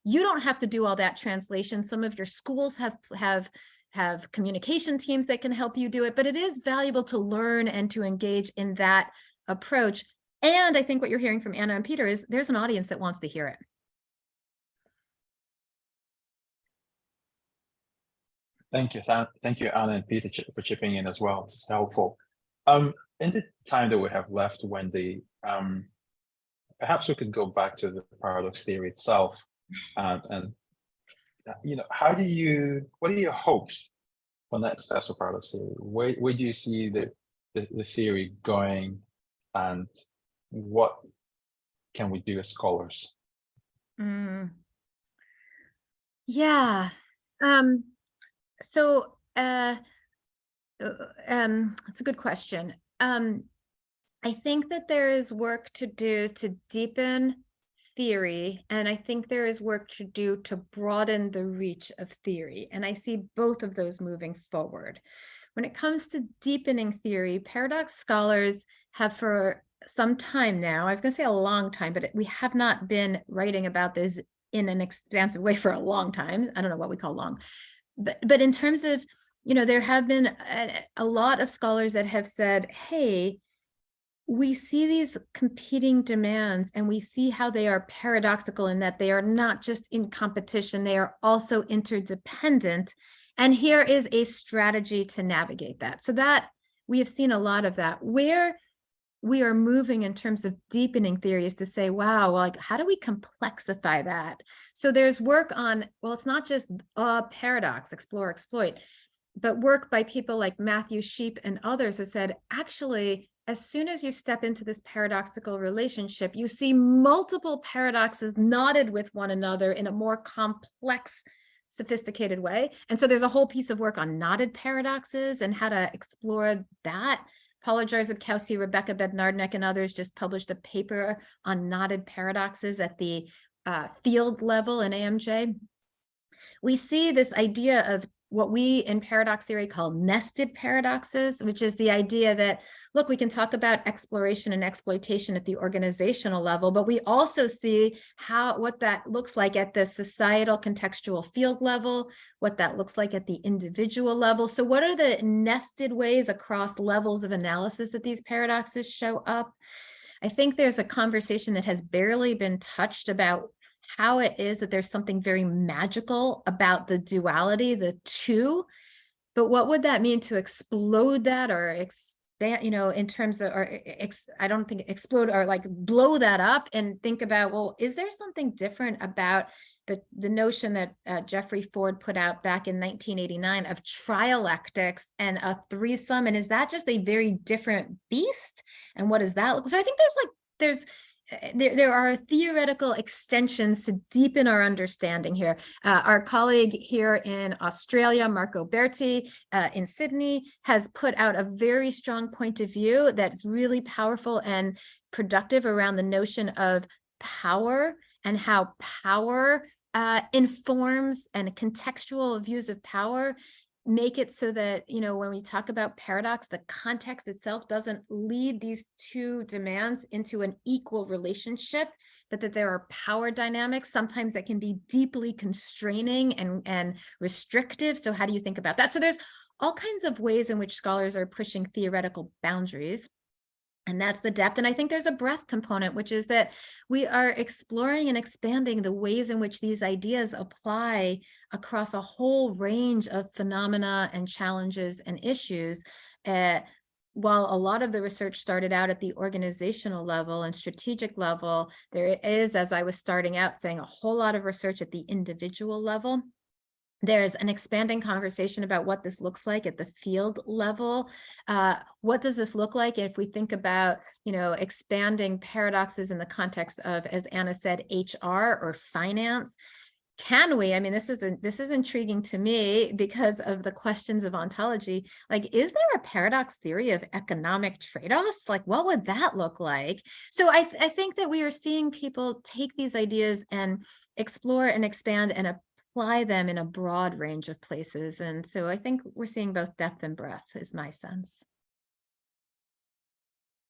You don't have to do all that translation. Some of your schools have communication teams that can help you do it, but it is valuable to learn and to engage in that approach. And I think what you're hearing from Anna and Peter is there's an audience that wants to hear it. Thank you, Anna and Peter, for chipping in as well. It's helpful. In the time that we have left, Wendy, perhaps we could go back to the paradox theory itself, and what are your hopes for next steps for paradox theory? Where do you see the theory going, and what can we do as scholars? Yeah. So it's a good question. I think that there is work to do to deepen theory, and I think there is work to do to broaden the reach of theory. And I see both of those moving forward. When it comes to deepening theory, paradox scholars have for some time now, I was going to say a long time, but we have not been writing about this in an expansive way for a long time. I don't know what we call long. But in terms of, there have been a lot of scholars that have said, hey, we see these competing demands and we see how they are paradoxical in that they are not just in competition, they are also interdependent. And here is a strategy to navigate that. So that we have seen a lot of that. Where we are moving in terms of deepening theory is to say, wow, like, how do we complexify that? So there's work on, well, it's not just a paradox, explore, exploit, but work by people like Matthew Sheep and others have said, actually, as soon as you step into this paradoxical relationship, you see multiple paradoxes knotted with one another in a more complex, sophisticated way. And so there's a whole piece of work on knotted paradoxes and how to explore that. Paula Jarzabkowski, Rebecca Bednardnek, and others just published a paper on knotted paradoxes at the field level in AMJ. We see this idea of what we in paradox theory call nested paradoxes, which is the idea that, look, we can talk about exploration and exploitation at the organizational level, but we also see what that looks like at the societal contextual field level, what that looks like at the individual level. So what are the nested ways across levels of analysis that these paradoxes show up? I think there's a conversation that has barely been touched about how it is that there's something very magical about the duality, the two, but what would that mean to explode that or expand, in terms of, I don't think explode or like blow that up and think about, well, is there something different about the notion that Jeffrey Ford put out back in 1989 of trialectics and a threesome, and is that just a very different beast? And what does that look? So I think there are theoretical extensions to deepen our understanding here. Our colleague here in Australia, Marco Berti, in Sydney, has put out a very strong point of view that's really powerful and productive around the notion of power and how power informs and contextual views of power make it so that, when we talk about paradox, the context itself doesn't lead these two demands into an equal relationship, but that there are power dynamics sometimes that can be deeply constraining and restrictive. So how do you think about that? So there's all kinds of ways in which scholars are pushing theoretical boundaries. And that's the depth. And I think there's a breadth component, which is that we are exploring and expanding the ways in which these ideas apply across a whole range of phenomena and challenges and issues. While a lot of the research started out at the organizational level and strategic level, there is, as I was starting out saying, a whole lot of research at the individual level. There's an expanding conversation about what this looks like at the field level. What does this look like if we think about, expanding paradoxes in the context of, as Anna said, HR or finance? Can we, I mean, this is intriguing to me because of the questions of ontology. Like, is there a paradox theory of economic trade-offs? Like, what would that look like? So I think that we are seeing people take these ideas and explore and expand and apply them in a broad range of places. And so I think we're seeing both depth and breadth is my sense.